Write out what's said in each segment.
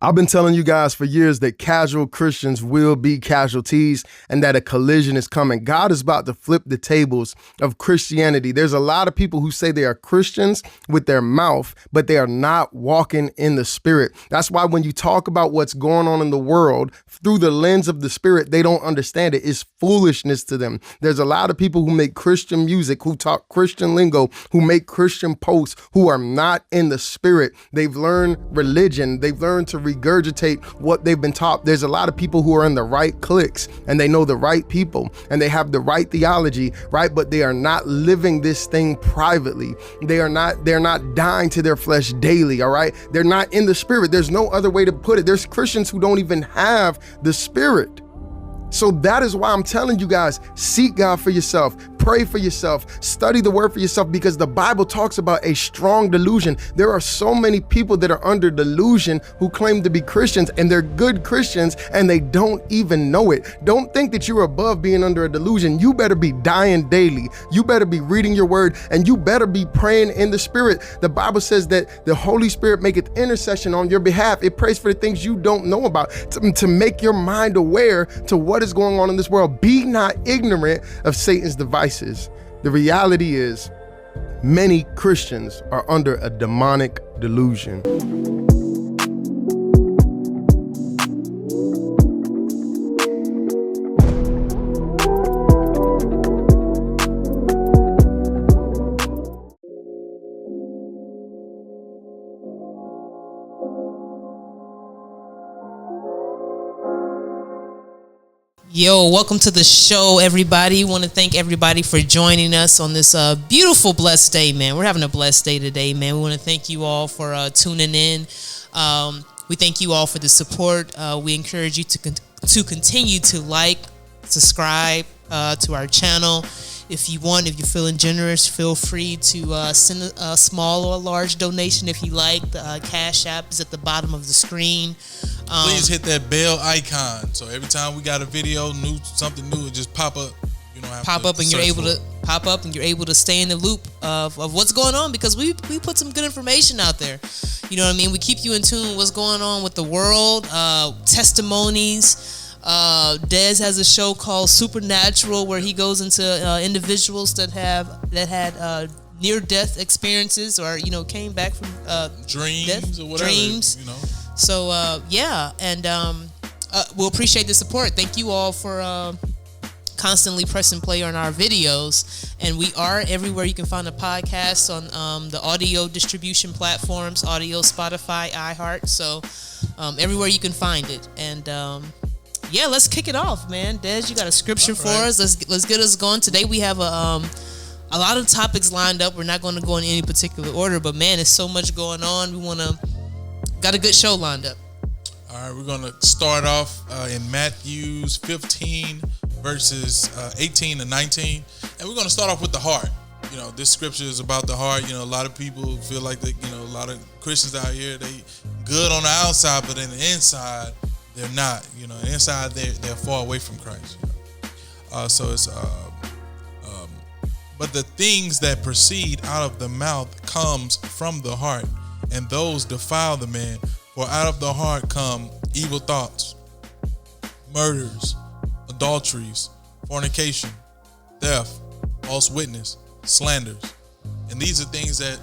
I've been telling you guys for years that casual Christians will be casualties and that a collision is coming. God is about to flip the tables of Christianity. There's a lot of people who say they are Christians with their mouth, but they are not walking in the Spirit. That's why when you talk about what's going on in the world through the lens of the Spirit, they don't understand it. It's foolishness to them. There's a lot of people who make Christian music, who talk Christian lingo, who make Christian posts, who are not in the Spirit. They've learned religion. They've learned to regurgitate what they've been taught. There's a lot of people who are in the right cliques and they know the right people and they have the right theology, right? But they are not living this thing privately. They're not dying to their flesh daily, all right? They're not in the Spirit. There's no other way to put it. There's Christians who don't even have the Spirit. So that is why I'm telling you guys, seek God for yourself, pray for yourself, study the word for yourself, because the Bible talks about a strong delusion. There are so many people that are under delusion who claim to be Christians, and they're good Christians and they don't even know it. Don't think that you're above being under a delusion. You better be dying daily. You better be reading your word, and you better be praying in the Spirit. The Bible says that the Holy Spirit maketh intercession on your behalf. It prays for the things you don't know about, to make your mind aware to what is going on in this world. Be not ignorant of Satan's devices. The reality is, many Christians are under a demonic delusion. Yo, welcome to the show, everybody. Want to thank everybody for joining us on this beautiful, blessed day, man. We're having a blessed day today, man. We want to thank you all for tuning in. We thank you all for the support. We encourage you to continue to like, subscribe to our channel. If you want, if you're feeling generous, feel free to send a small or a large donation if you like. The Cash App is at the bottom of the screen. Please hit that bell icon, so every time we got a video, something new, it just pop up. You don't have pop to up, and you're able to stay in the loop of what's going on, because we put some good information out there. You know what I mean? We keep you in tune with what's going on with the world, testimonies. Dez has a show called Supernatural where he goes into individuals that had near-death experiences, or came back from dreams death, or whatever. Dreams. So and we'll appreciate the support. Thank you all for constantly pressing play on our videos, and we are everywhere you can find a podcast on the audio distribution platforms, Audio, Spotify, iHeart. So everywhere you can find it, and yeah, let's kick it off, man. Dez, you got a scripture for us. Let's get us going. Today we have a lot of topics lined up. We're not going to go in any particular order, but man, there's so much going on. Got a good show lined up. All right, we're going to start off in Matthew 15, verses 18 to 19. And we're going to start off with the heart. This scripture is about the heart. A lot of people feel like that, a lot of Christians out here, they good on the outside, but in the inside, they're not. Inside, they're far away from Christ. So it's, but the things that proceed out of the mouth comes from the heart, and those defile the man. For out of the heart come evil thoughts, murders, adulteries, fornication, theft, false witness, slanders. And these are things that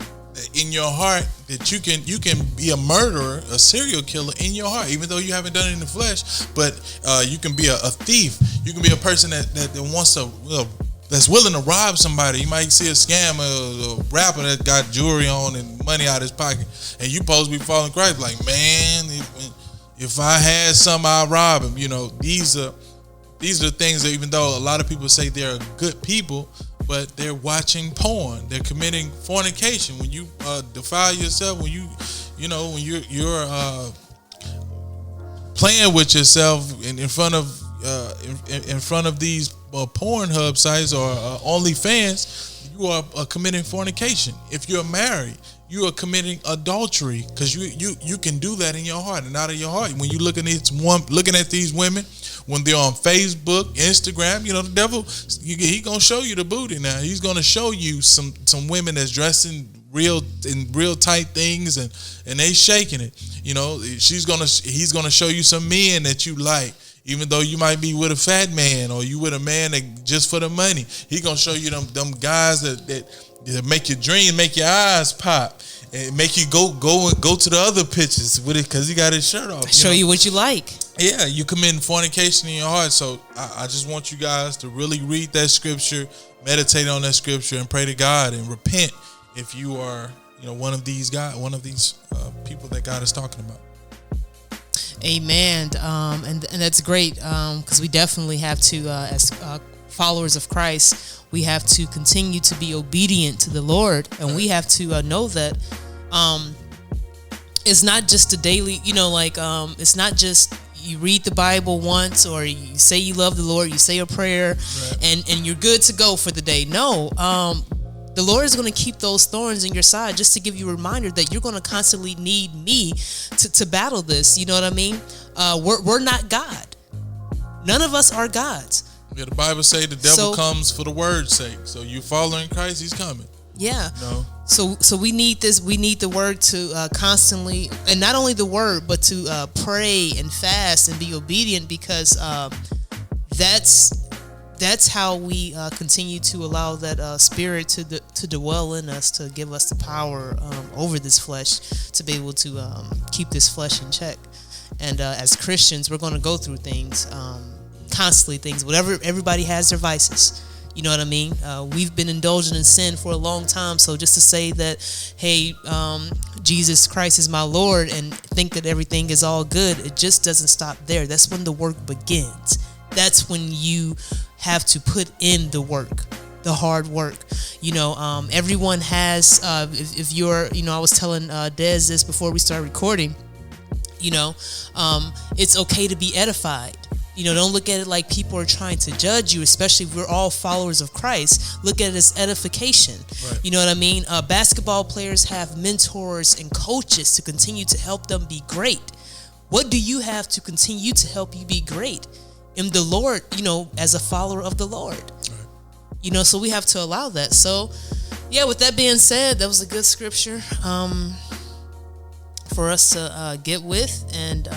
in your heart that you can be a murderer, a serial killer in your heart, even though you haven't done it in the flesh. But you can be a thief. You can be a person that wants to. That's willing to rob somebody. You might see a scammer, a rapper that got jewelry on and money out of his pocket, and you supposed to be following Christ. Like, man, if I had some, I'd rob him. These are things that, even though a lot of people say they're good people, but they're watching porn. They're committing fornication. When you defile yourself, when you're playing with yourself in front of these Pornhub sites or OnlyFans, you are committing fornication. If you're married, you are committing adultery, because you can do that in your heart and out of your heart. When you're looking at these women, when they're on Facebook, Instagram, the devil, he gonna show you the booty now. He's gonna show you some women that's dressing real tight things, and they shaking it. You know, he's gonna show you some men that you like, even though you might be with a fat man or you with a man that just for the money. He gonna show you them guys that make your dream, make your eyes pop, and make you go to the other pictures with it because he got his shirt off. Show you what you like. Yeah, you commit fornication in your heart. So I just want you guys to really read that scripture, meditate on that scripture, and pray to God and repent if you are, one of these people that God is talking about. Amen. And that's great because we definitely have to, as followers of Christ, we have to continue to be obedient to the Lord, and we have to know that it's not just a daily, it's not just you read the Bible once or you say you love the Lord, you say a prayer, right, and you're good to go for the day. No, the Lord is going to keep those thorns in your side just to give you a reminder that you're going to constantly need me to battle this. You know what I mean? We're not God. None of us are gods. Yeah, the Bible say the devil comes for the word's sake. So you following Christ, he's coming. Yeah. No. So we need this. We need the word to constantly, and not only the word, but to pray and fast and be obedient, because that's how we continue to allow that spirit to dwell in us, to give us the power over this flesh, to be able to keep this flesh in check. And as Christians, we're going to go through things, constantly things. Whatever, everybody has their vices. You know what I mean? We've been indulging in sin for a long time. So just to say that, hey, Jesus Christ is my Lord, and think that everything is all good, it just doesn't stop there. That's when the work begins. That's when you have to put in the work, the hard work. Everyone has, if you're, I was telling Dez this before we started recording, it's okay to be edified. Don't look at it like people are trying to judge you, especially if we're all followers of Christ. Look at it as edification. Right. You know what I mean? Basketball players have mentors and coaches to continue to help them be great. What do you have to continue to help you be great? In the Lord, as a follower of the Lord. Right. So we have to allow that. So, yeah, with that being said, that was a good scripture for us to get with. And,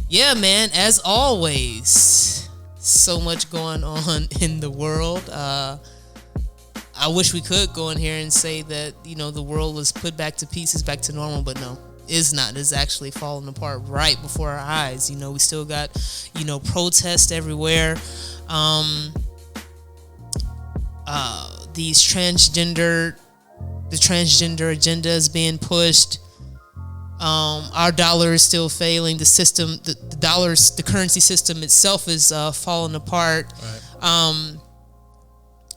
yeah, man, as always, so much going on in the world. I wish we could go in here and say that, the world was put back to pieces, back to normal, but no, it's not. It's actually falling apart right before our eyes. We still got, protests everywhere. The transgender agenda is being pushed. Our dollar is still failing. The system, the currency system itself is falling apart. Right.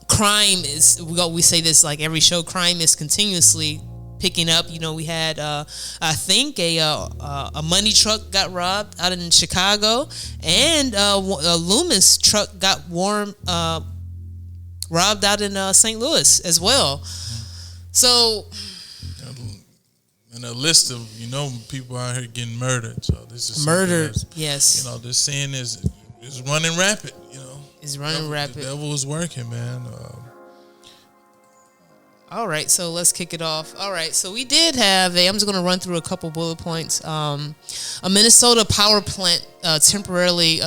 Crime is, we say this like every show, crime is continuously picking up. We had, I think a money truck got robbed out in Chicago, and a Loomis truck got robbed out in St. Louis as well. So, and a list of people out here getting murdered. So this is murdered. Yes. This sin is running rapid. It's running rapid. The devil is working, man. All right, so let's kick it off. All right, so we did have I'm just going to run through a couple bullet points. A Minnesota power plant temporarily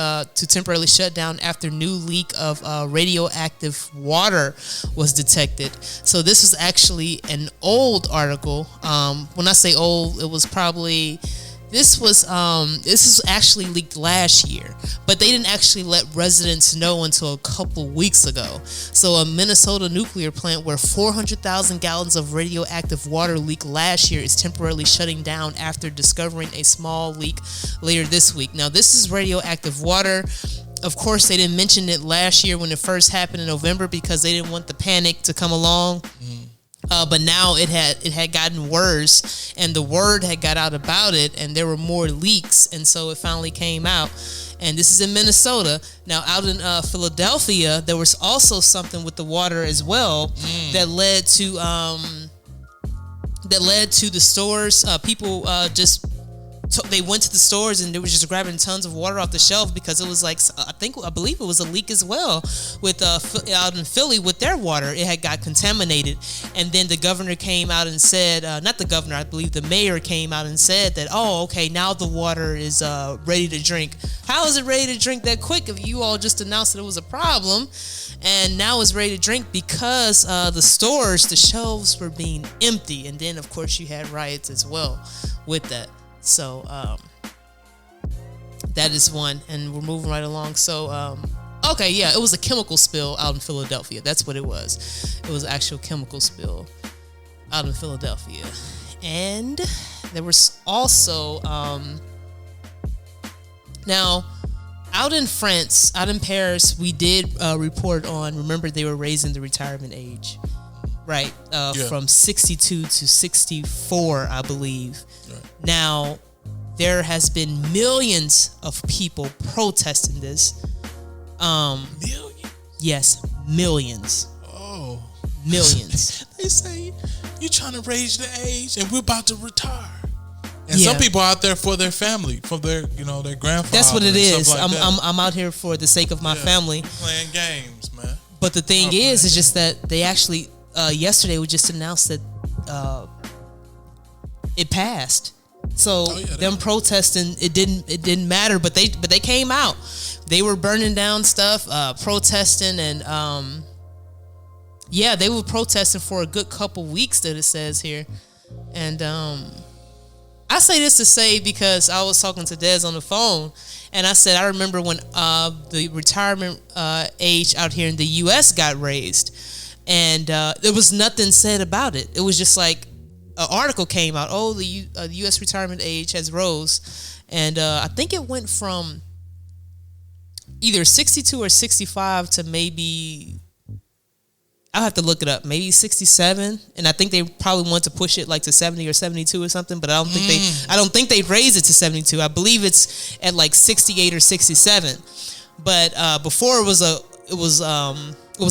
shut down after new leak of radioactive water was detected. So this was actually an old article. When I say old, it was probably this was actually leaked last year, but they didn't actually let residents know until a couple weeks ago. So a Minnesota nuclear plant where 400,000 gallons of radioactive water leaked last year is temporarily shutting down after discovering a small leak later this week. Now, this is radioactive water. Of course, they didn't mention it last year when it first happened in November because they didn't want the panic to come along. But now it had gotten worse, and the word had got out about it, and there were more leaks, and so it finally came out. And this is in Minnesota. Now, out in Philadelphia, there was also something with the water as well that led to the stores, people just they went to the stores and they were just grabbing tons of water off the shelf because it was like, I believe it was a leak as well with out in Philly with their water. It had got contaminated, and then the governor came out and said, not the governor, I believe the mayor came out and said that, oh, okay, now the water is ready to drink. How is it ready to drink that quick if you all just announced that it was a problem? And now it's ready to drink because the stores, the shelves were being empty. And then, of course, you had riots as well with that. So that is one. And we're moving right along. So, okay, yeah, it was a chemical spill out in Philadelphia. That's what it was. It was an actual chemical spill out in Philadelphia. And there was also, now, out in France, out in Paris, we did report on, remember they were raising the retirement age, right? From 62 to 64, I believe. Right. Now, there has been millions of people protesting this. Millions? Yes, millions. Oh. Millions. They say, you're trying to raise the age and we're about to retire. And some people out there for their family, for their, their grandfather. That's what it is. Like I'm out here for the sake of my family. Playing games, man. But the thing is just that they actually yesterday we just announced that it passed. So them protesting, it didn't matter. But they came out. They were burning down stuff, protesting, and they were protesting for a good couple weeks. That it says here, and I say this to say because I was talking to Des on the phone, and I said I remember when the retirement age out here in the U.S. got raised, and there was nothing said about it. It was just like an article came out. Oh, the U.S. retirement age has rose, and I think it went from either 62 or 65 to maybe, I'll have to look it up, maybe 67, and I think they probably want to push it like to 70 or 72 or something, but I don't think they raised it to 72. I believe it's at like 68 or 67. But before it was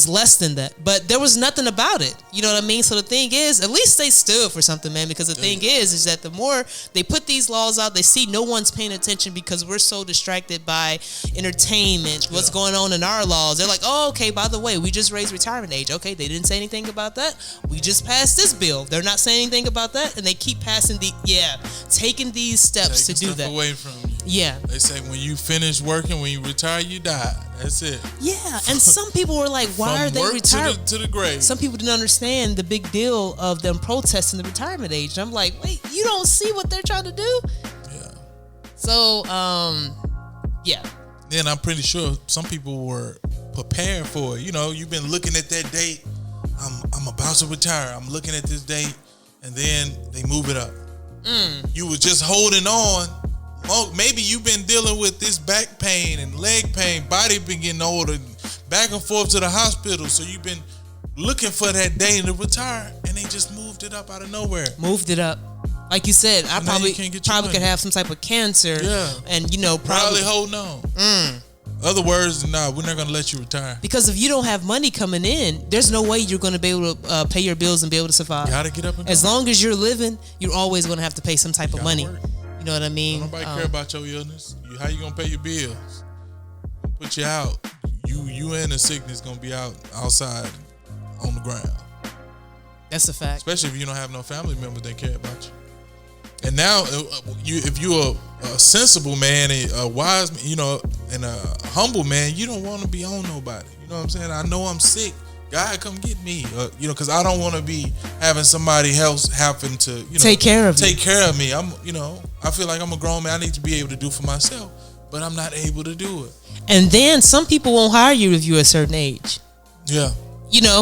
less than that. But there was nothing about it. You know what I mean? So the thing is, at least they stood for something, man, because the thing is that the more they put these laws out, they see no one's paying attention because we're so distracted by entertainment, what's going on in our laws. They're like, oh, okay, by the way, we just raised retirement age. Okay, they didn't say anything about that. We just passed this bill. They're not saying anything about that, and they keep passing taking these steps to do that. Away from you. Yeah. They say when you finish working, when you retire, you die. That's it. Yeah, and some people were like, why are they retired? To the grave. Some people didn't understand the big deal of them protesting the retirement age. And I'm like, wait, you don't see what they're trying to do? Yeah. So, yeah. Then I'm pretty sure some people were prepared for it. You've been looking at that date. I'm about to retire. I'm looking at this date, and then they move it up. You were just holding on. Oh, maybe you've been dealing with this back pain and leg pain, body been getting older, back and forth to the hospital. So you've been looking for that day to retire, and they just moved it up out of nowhere. Moved it up. Like you said, I probably could have some type of cancer. Yeah. And, probably holding on. Other words, we're not going to let you retire. Because if you don't have money coming in, there's no way you're going to be able to pay your bills and be able to survive. You got to get up and go. As long as you're living, you're always going to have to pay some type of money. Work. You know what I mean? Nobody care about your illness. How you gonna pay your bills? Put you out. You and the sickness gonna be outside on the ground. That's a fact. Especially if you don't have no family members that care about you. And now, if you're a sensible man, a wise, and a humble man, you don't want to be on nobody. You know what I'm saying? I know I'm sick. God, come get me. Because I don't want to be having somebody else having to, take care of me. I feel like I'm a grown man. I need to be able to do for myself, but I'm not able to do it. And then some people won't hire you if you're a certain age. Yeah.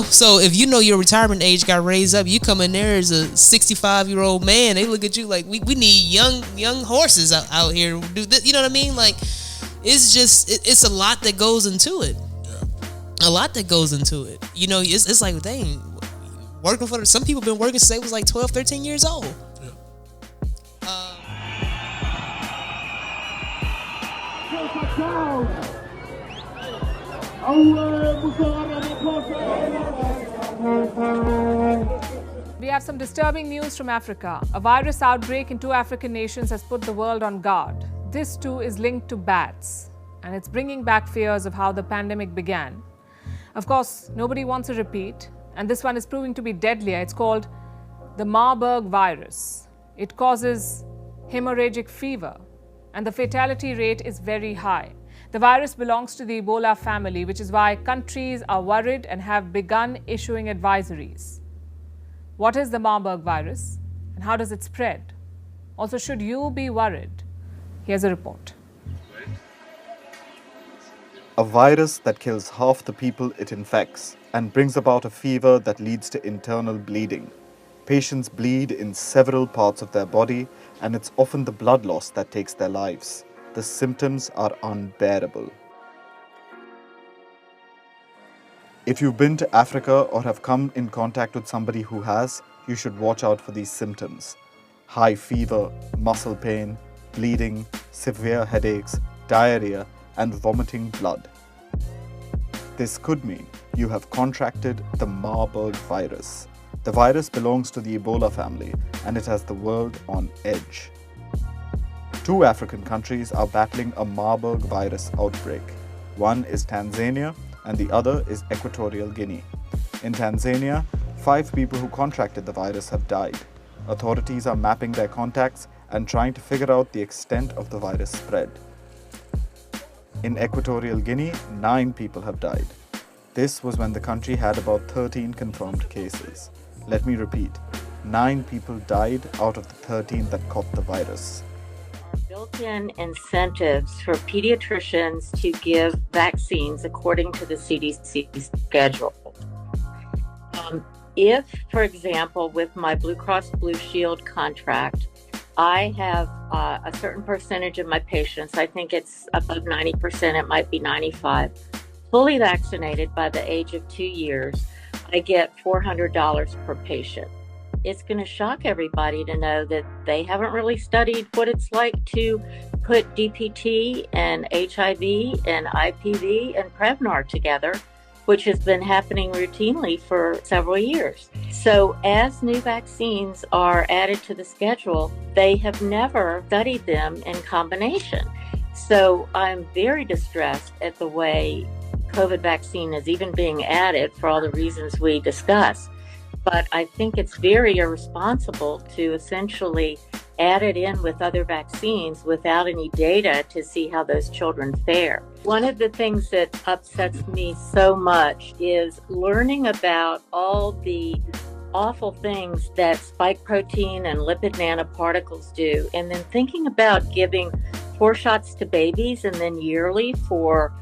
So if your retirement age got raised up, you come in there as a 65-year-old man, they look at you like we need young horses out here to do this. You know what I mean? Like, it's just it's a lot that goes into it. A lot that goes into it. It's like, dang, working for some people been working since they was like 12, 13 years old. Yeah. We have some disturbing news from Africa. A virus outbreak in 2 African nations has put the world on guard. This too is linked to bats, and it's bringing back fears of how the pandemic began. Of course, nobody wants a repeat, and this one is proving to be deadlier. It's called the Marburg virus. It causes hemorrhagic fever, and the fatality rate is very high. The virus belongs to the Ebola family, which is why countries are worried and have begun issuing advisories. What is the Marburg virus, and how does it spread? Also, should you be worried? Here's a report. A virus that kills half the people it infects and brings about a fever that leads to internal bleeding. Patients bleed in several parts of their body, and it's often the blood loss that takes their lives. The symptoms are unbearable. If you've been to Africa or have come in contact with somebody who has, you should watch out for these symptoms. High fever, muscle pain, bleeding, severe headaches, diarrhea, and vomiting blood. This could mean you have contracted the Marburg virus. The virus belongs to the Ebola family, and it has the world on edge. 2 African countries are battling a Marburg virus outbreak. One is Tanzania, and the other is Equatorial Guinea. In Tanzania, 5 people who contracted the virus have died. Authorities are mapping their contacts and trying to figure out the extent of the virus spread. In Equatorial Guinea, 9 people have died. This was when the country had about 13 confirmed cases. Let me repeat, 9 people died out of the 13 that caught the virus. Built-in incentives for pediatricians to give vaccines according to the CDC schedule. If, for example, with my Blue Cross Blue Shield contract, I have a certain percentage of my patients, I think it's above 90%, it might be 95, fully vaccinated by the age of 2 years, I get $400 per patient. It's going to shock everybody to know that they haven't really studied what it's like to put DPT and HIV and IPV and Prevnar together, which has been happening routinely for several years. So as new vaccines are added to the schedule, they have never studied them in combination. So I'm very distressed at the way COVID vaccine is even being added for all the reasons we discussed. But I think it's very irresponsible to essentially add it in with other vaccines without any data to see how those children fare. One of the things that upsets me so much is learning about all the awful things that spike protein and lipid nanoparticles do, and then thinking about giving 4 shots to babies and then yearly for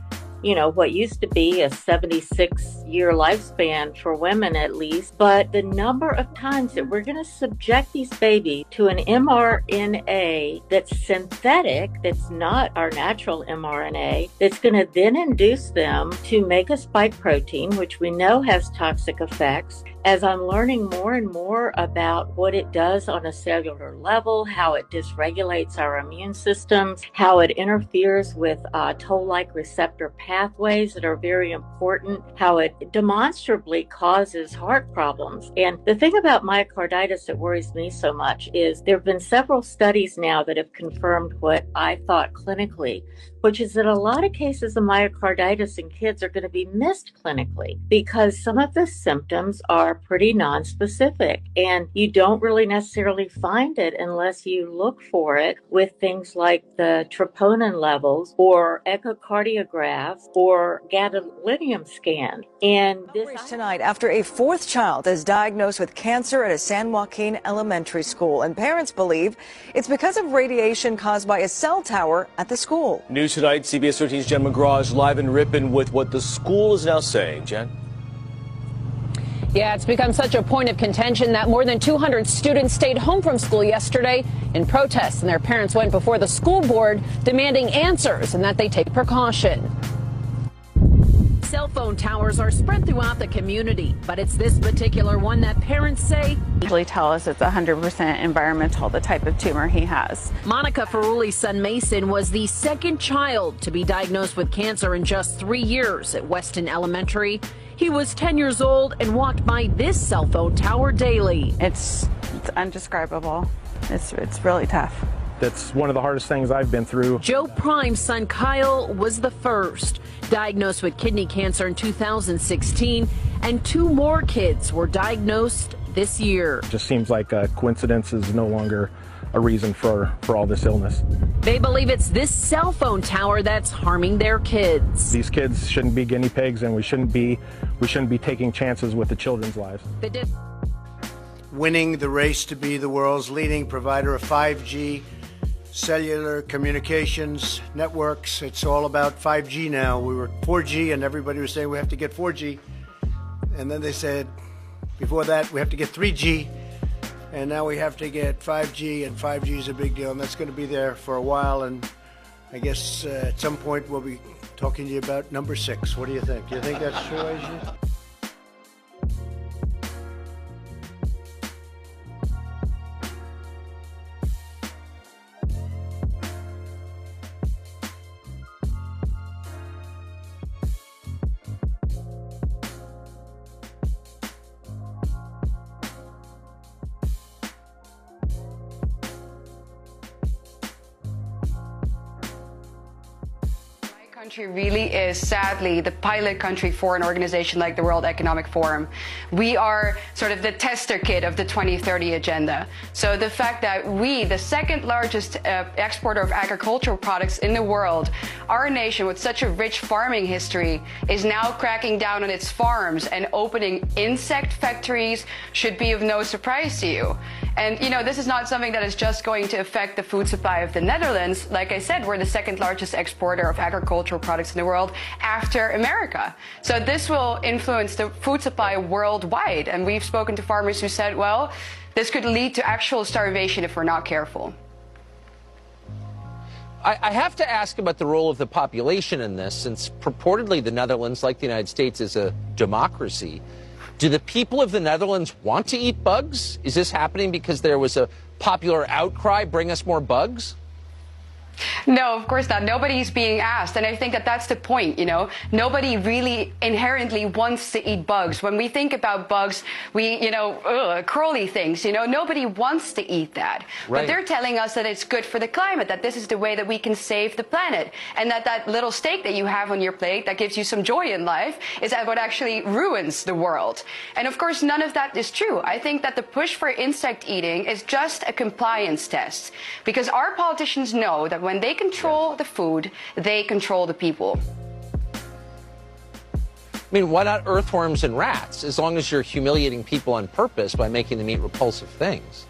what used to be a 76-year lifespan for women at least. But the number of times that we're going to subject these babies to an mRNA that's synthetic, that's not our natural mRNA, that's going to then induce them to make a spike protein, which we know has toxic effects. As I'm learning more and more about what it does on a cellular level, how it dysregulates our immune systems, how it interferes with toll-like receptor pathways that are very important, how it demonstrably causes heart problems. And the thing about myocarditis that worries me so much is there have been several studies now that have confirmed what I thought clinically, which is that a lot of cases of myocarditis in kids are going to be missed clinically because some of the symptoms are pretty nonspecific, and you don't really necessarily find it unless you look for it with things like the troponin levels or echocardiographs or gadolinium scan. And this tonight after a 4th child is diagnosed with cancer at a San Joaquin elementary school, and parents believe it's because of radiation caused by a cell tower at the school. News tonight, CBS 13's Jen McGraw is live in Ripon with what the school is now saying. Jen? Yeah, it's become such a point of contention that more than 200 students stayed home from school yesterday in protest, and their parents went before the school board demanding answers and that they take precaution. Cell phone towers are spread throughout the community, but it's this particular one that parents say usually tell us it's 100% environmental, the type of tumor he has. Monica Ferruli's son Mason was the 2nd child to be diagnosed with cancer in just 3 years at Weston Elementary. He was 10 years old and walked by this cell phone tower daily. It's undescribable. It's really tough. That's one of the hardest things I've been through. Joe Prime's son Kyle was the first, diagnosed with kidney cancer in 2016, and 2 more kids were diagnosed this year. It just seems like a coincidence is no longer a reason for all this illness. They believe it's this cell phone tower that's harming their kids. These kids shouldn't be guinea pigs, and we shouldn't be taking chances with the children's lives. They did. Winning the race to be the world's leading provider of 5G cellular communications networks. It's all about 5G now. We were 4G and everybody was saying we have to get 4G. And then they said, before that, we have to get 3G. And now we have to get 5G, and 5G is a big deal, and that's going to be there for a while. And I guess at some point we'll be talking to you about number 6. What do you think? Do you think that's true, Asia? Country really is sadly the pilot country for an organization like the World Economic Forum. We are sort of the tester kit of the 2030 agenda. So the fact that we, the second largest exporter of agricultural products in the world, our nation with such a rich farming history is now cracking down on its farms and opening insect factories should be of no surprise to you. And, you know, this is not something that is just going to affect the food supply of the Netherlands. Like I said, we're the second largest exporter of agricultural products in the world after America. So this will influence the food supply worldwide. And we've spoken to farmers who said, well, this could lead to actual starvation if we're not careful. I have to ask about the role of the population in this, since purportedly the Netherlands, like the United States, is a democracy. Do the people of the Netherlands want to eat bugs? Is this happening because there was a popular outcry, bring us more bugs? No, of course not. Nobody's being asked. And I think that that's the point, you know. Nobody really inherently wants to eat bugs. When we think about bugs, we, you know, crawly things, you know, nobody wants to eat that. Right. But they're telling us that it's good for the climate, that this is the way that we can save the planet. And that little steak that you have on your plate that gives you some joy in life is what actually ruins the world. And of course, none of that is true. I think that the push for insect eating is just a compliance test. Because our politicians know that when they control the food, they control the people. I mean, why not earthworms and rats, as long as you're humiliating people on purpose by making them eat repulsive things?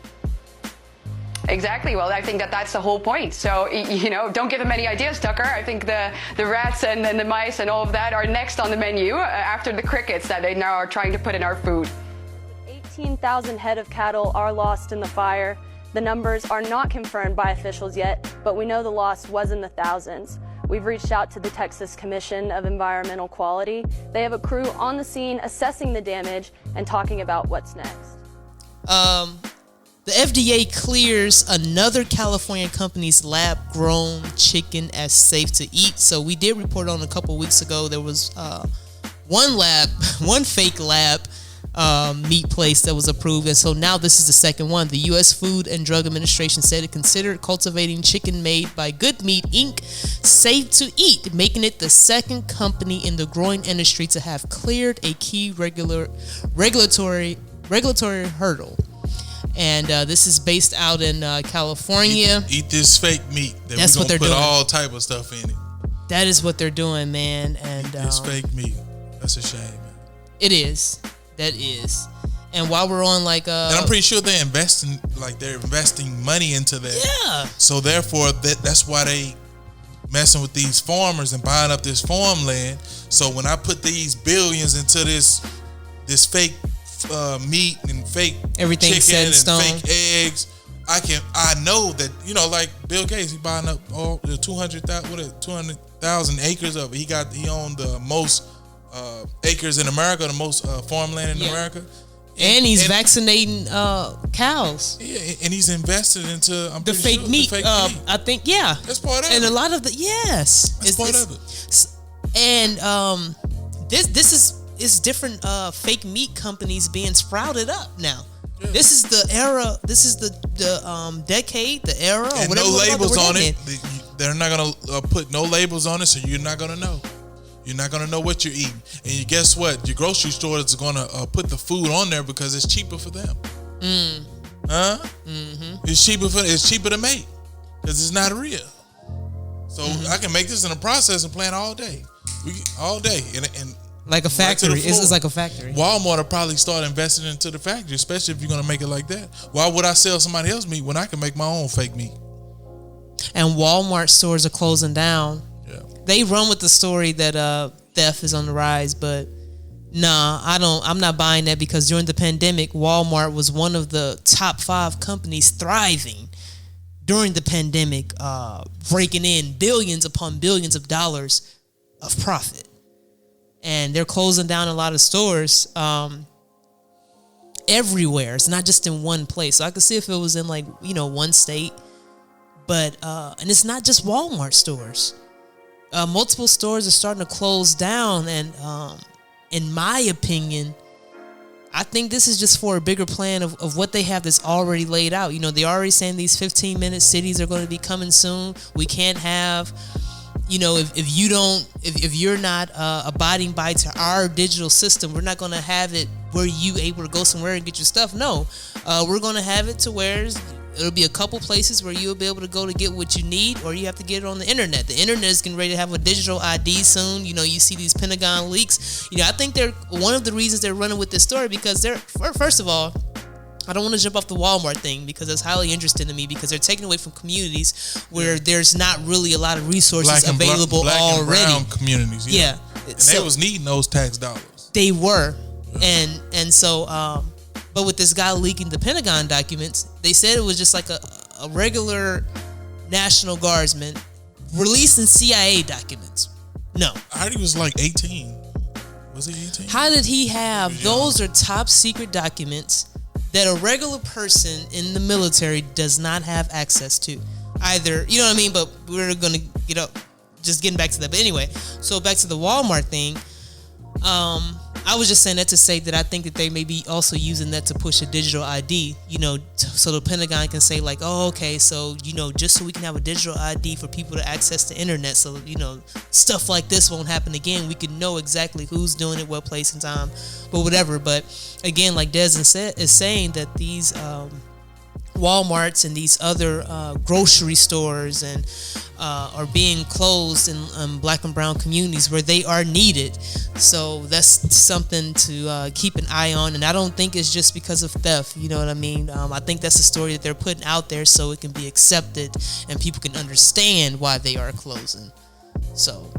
Exactly. Well, I think that that's the whole point. So, you know, don't give them any ideas, Tucker. I think the rats and the mice and all of that are next on the menu after the crickets that they now are trying to put in our food. 18,000 head of cattle are lost in the fire. The numbers are not confirmed by officials yet, but we know the loss was in the thousands. We've reached out to the Texas Commission of Environmental Quality. They have a crew on the scene assessing the damage and talking about what's next. The FDA clears another California company's lab-grown chicken as safe to eat. So we did report on a couple weeks ago there was one fake lab meat place that was approved, and so now this is the second one. The U.S. Food and Drug Administration said it considered cultivating chicken made by Good Meat Inc. safe to eat, making it the second company in the growing industry to have cleared a key regulatory hurdle. And this is based out in California. Eat this fake meat. That's what they're put doing. All type of stuff in it. That is what they're doing, man. And it's fake meat. That's a shame, man. It is. That is. And while we're on and I'm pretty sure they're investing money into that. Yeah. So therefore that's why they messing with these farmers and buying up this farmland. So when I put these billions into this fake meat and fake everything chicken and stone. fake eggs, I know that, you know, like Bill Gates, he buying up all the 200,000 acres of it. He owned the most acres in America, the most farmland in America. And he's vaccinating cows. Yeah, and he's invested into the fake meat. I think, yeah. That's part of it. And a lot of the, yes. That's part of it. And this is it's different fake meat companies being sprouted up now. Yeah. This is the era. This is the decade, the era, and or whatever. No labels on it. They're not gonna put no labels on it, so you're not gonna know. You're not gonna know what you're eating. And you guess what? Your grocery store is gonna put the food on there because it's cheaper for them. Huh? Mm-hmm. It's cheaper to make because it's not real. So I can make this in a processing plant all day. All day, and like a factory. Right, it's like a factory. Walmart will probably start investing into the factory, especially if you're gonna make it like that. Why would I sell somebody else's meat when I can make my own fake meat? And Walmart stores are closing down. Yeah. They run with the story that theft is on the rise, but nah, I'm not buying that, because during the pandemic, Walmart was one of the top 5 companies thriving during the pandemic, breaking in billions upon billions of dollars of profit. And they're closing down a lot of stores everywhere. It's not just in one place. So I could see if it was in one state, but and it's not just Walmart stores. Multiple stores are starting to close down, and in my opinion, I think this is just for a bigger plan of what they have that's already laid out. They're already saying these 15-minute cities are going to be coming soon. We can't have, if you're not abiding by to our digital system, we're not going to have it where you able to go somewhere and get your stuff. No, we're going to have it to where it'll be a couple places where you'll be able to go to get what you need, or you have to get it on the internet. The internet is getting ready to have a digital ID soon. You see these Pentagon leaks. I think they're one of the reasons they're running with this story, because first of all, I don't want to jump off the Walmart thing, because that's highly interesting to me, because they're taking away from communities where there's not really a lot of resources available black already. And brown communities. Yeah. And so, they was needing those tax dollars. They were. And so but with this guy leaking the Pentagon documents, they said it was just like a regular National Guardsman releasing CIA documents. No. I heard he was like 18. Was he 18? How did he have? Those are top secret documents that a regular person in the military does not have access to. Either, you know what I mean? But we're going to get up, just getting back to that. But anyway, so back to the Walmart thing. I was just saying that to say that I think that they may be also using that to push a digital ID, so the Pentagon can say like, oh, okay, so, just so we can have a digital ID for people to access the internet, so, stuff like this won't happen again. We can know exactly who's doing it, what place and time, but whatever. But again, like Des is saying, that these Walmarts and these other grocery stores and are being closed in black and brown communities where they are needed. So that's something to keep an eye on. And I don't think it's just because of theft. You know what I mean? I think that's a story that they're putting out there so it can be accepted and people can understand why they are closing. So,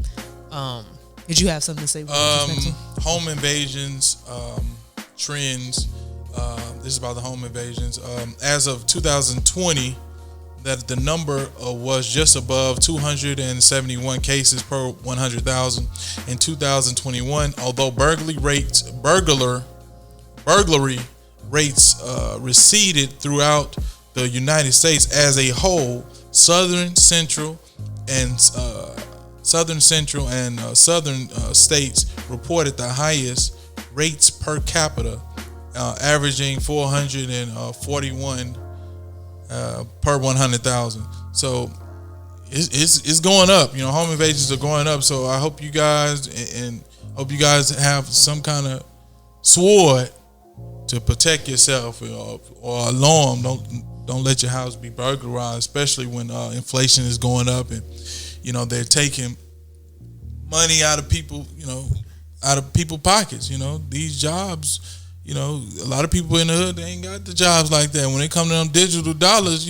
did you have something to say? Home invasions, trends. This is about the home invasions. As of 2020, that the number was just above 271 cases per 100,000. In 2021, although burglary rates receded throughout the United States as a whole, southern central southern states reported the highest rates per capita, averaging 441 per 100,000. So it's going up. Home invasions are going up. So I hope you guys have some kind of sword to protect yourself, or alarm. Don't let your house be burglarized, especially when inflation is going up and they're taking money out of people, out of people's pockets. These jobs. A lot of people in the hood, they ain't got the jobs like that. When it come to them digital dollars,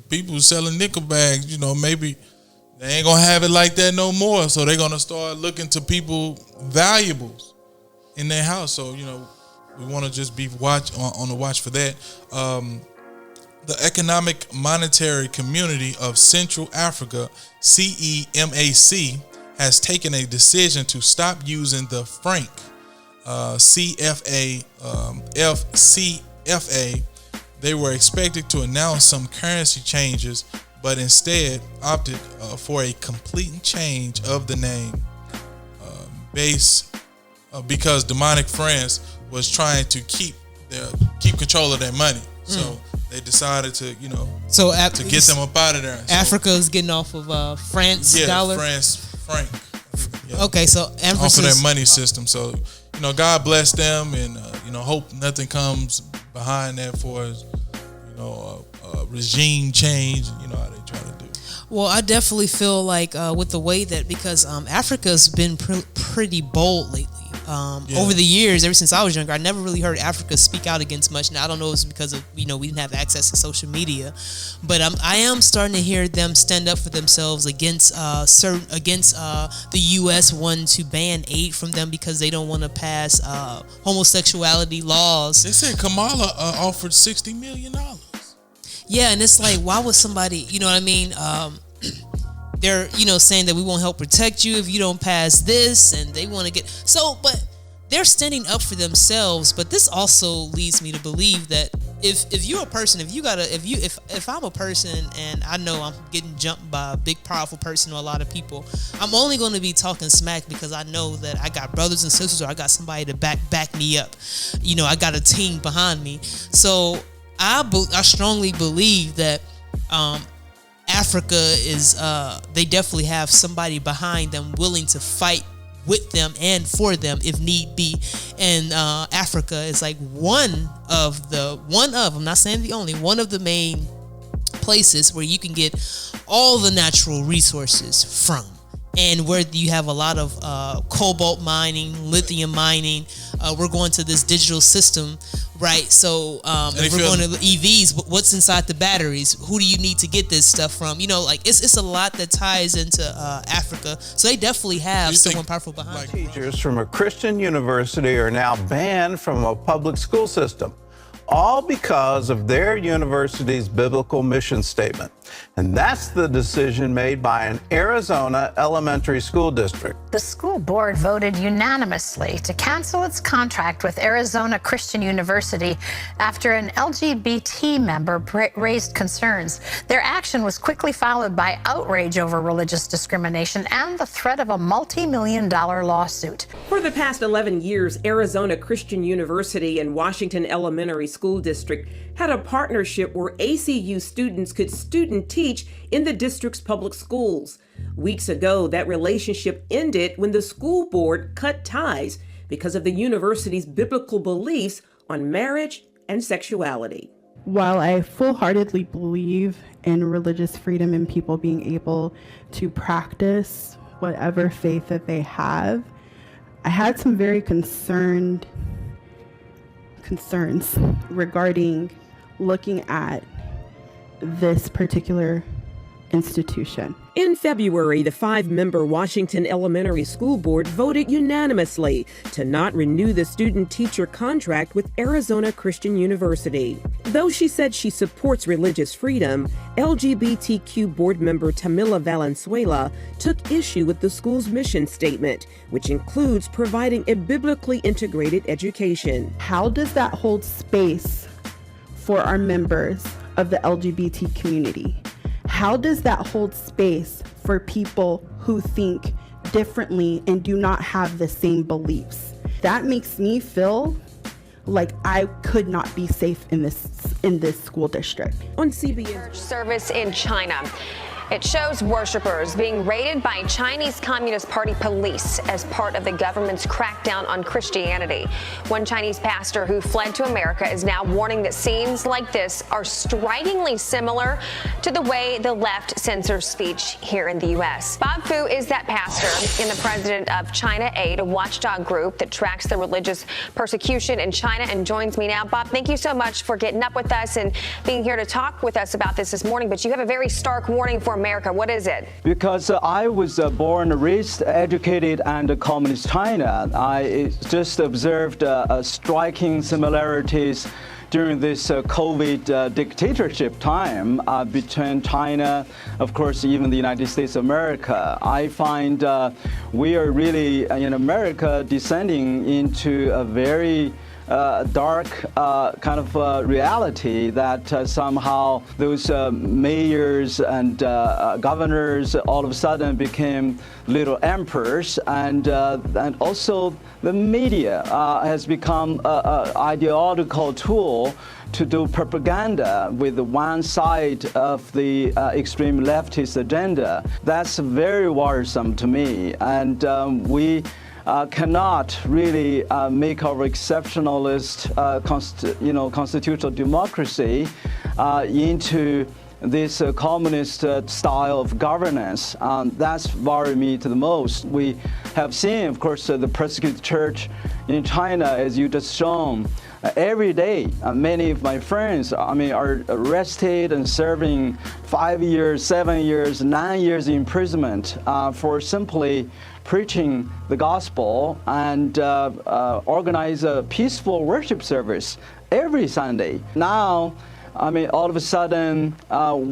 people selling nickel bags, maybe they ain't gonna have it like that no more. So they're gonna start looking to people valuables in their house. So we want to just be on the watch for that. The Economic Monetary Community of Central Africa, CEMAC, has taken a decision to stop using the franc. FCFA, they were expected to announce some currency changes, but instead opted for a complete change of the name. Base because demonic friends was trying to keep control of their money. So they decided to, to get them up out of there. So, Africa is getting off of France dollar. France franc. Yeah. Okay, so emphasis off of their money system. So God bless them, and hope nothing comes behind that for regime change. You know how they try to do. Well, I definitely feel like with the way that, because Africa's been pretty bold lately. Over the years, ever since I was younger, I never really heard Africa speak out against much. Now, I don't know if it's because of, we didn't have access to social media, but I am starting to hear them stand up for themselves against the U.S. wanting to ban aid from them because they don't want to pass homosexuality laws. They said Kamala offered $60 million. Yeah, and it's like, why would somebody, you know what I mean? They're, saying that we won't help protect you if you don't pass this, and they want to get but they're standing up for themselves. But this also leads me to believe that if you're a person, if I'm a person and I know I'm getting jumped by a big powerful person or a lot of people, I'm only going to be talking smack because I know that I got brothers and sisters, or I got somebody to back me up. I got a team behind me. So I strongly believe that Africa is they definitely have somebody behind them willing to fight with them and for them if need be. And Africa is like one of I'm not saying the only, one of the main places where you can get all the natural resources from, and where you have a lot of cobalt mining, lithium mining. We're going to this digital system, right? So if we're going to EVs, what's inside the batteries? Who do you need to get this stuff from? It's a lot that ties into Africa. So they definitely have someone powerful behind them. Teachers from a Christian university are now banned from a public school system, all because of their university's biblical mission statement. And that's the decision made by an Arizona elementary school district. The school board voted unanimously to cancel its contract with Arizona Christian University after an LGBT member raised concerns. Their action was quickly followed by outrage over religious discrimination and the threat of a multi-million-dollar lawsuit. For the past 11 years, Arizona Christian University and Washington Elementary School District had a partnership where ACU students could student teach in the district's public schools. Weeks ago, that relationship ended when the school board cut ties because of the university's biblical beliefs on marriage and sexuality. While I full-heartedly believe in religious freedom and people being able to practice whatever faith that they have, I had some very concerns regarding looking at this particular institution. In February, the 5-member Washington Elementary School Board voted unanimously to not renew the student-teacher contract with Arizona Christian University. Though she said she supports religious freedom, LGBTQ board member Tamila Valenzuela took issue with the school's mission statement, which includes providing a biblically integrated education. How does that hold space for our members of the LGBT community? How does that hold space for people who think differently and do not have the same beliefs? That makes me feel like I could not be safe in this school district. On CBN Church service in China. It shows worshipers being raided by Chinese Communist Party police as part of the government's crackdown on Christianity. One Chinese pastor who fled to America is now warning that scenes like this are strikingly similar to the way the left censors speech here in the U.S. Bob Fu is that pastor and the president of China Aid, a watchdog group that tracks the religious persecution in China, and joins me now. Bob, thank you so much for getting up with us and being here to talk with us about this morning. But you have a very stark warning for America. What is it? Because I was born, raised, educated in communist China, I just observed striking similarities during this COVID dictatorship time between China, of course, even the United States of America. I find we are really in America descending into a very dark kind of reality that somehow those mayors and governors all of a sudden became little emperors, and also the media has become an ideological tool to do propaganda with one side of the extreme leftist agenda. That's very worrisome to me, and we cannot really make our exceptionalist constitutional democracy into this communist style of governance. That's worried me to the most. We have seen, of course, the persecuted church in China, as you just shown. Every day, many of my friends, are arrested and serving 5 years, 7 years, 9 years imprisonment for simply preaching the gospel and organize a peaceful worship service every Sunday. Now, all of a sudden,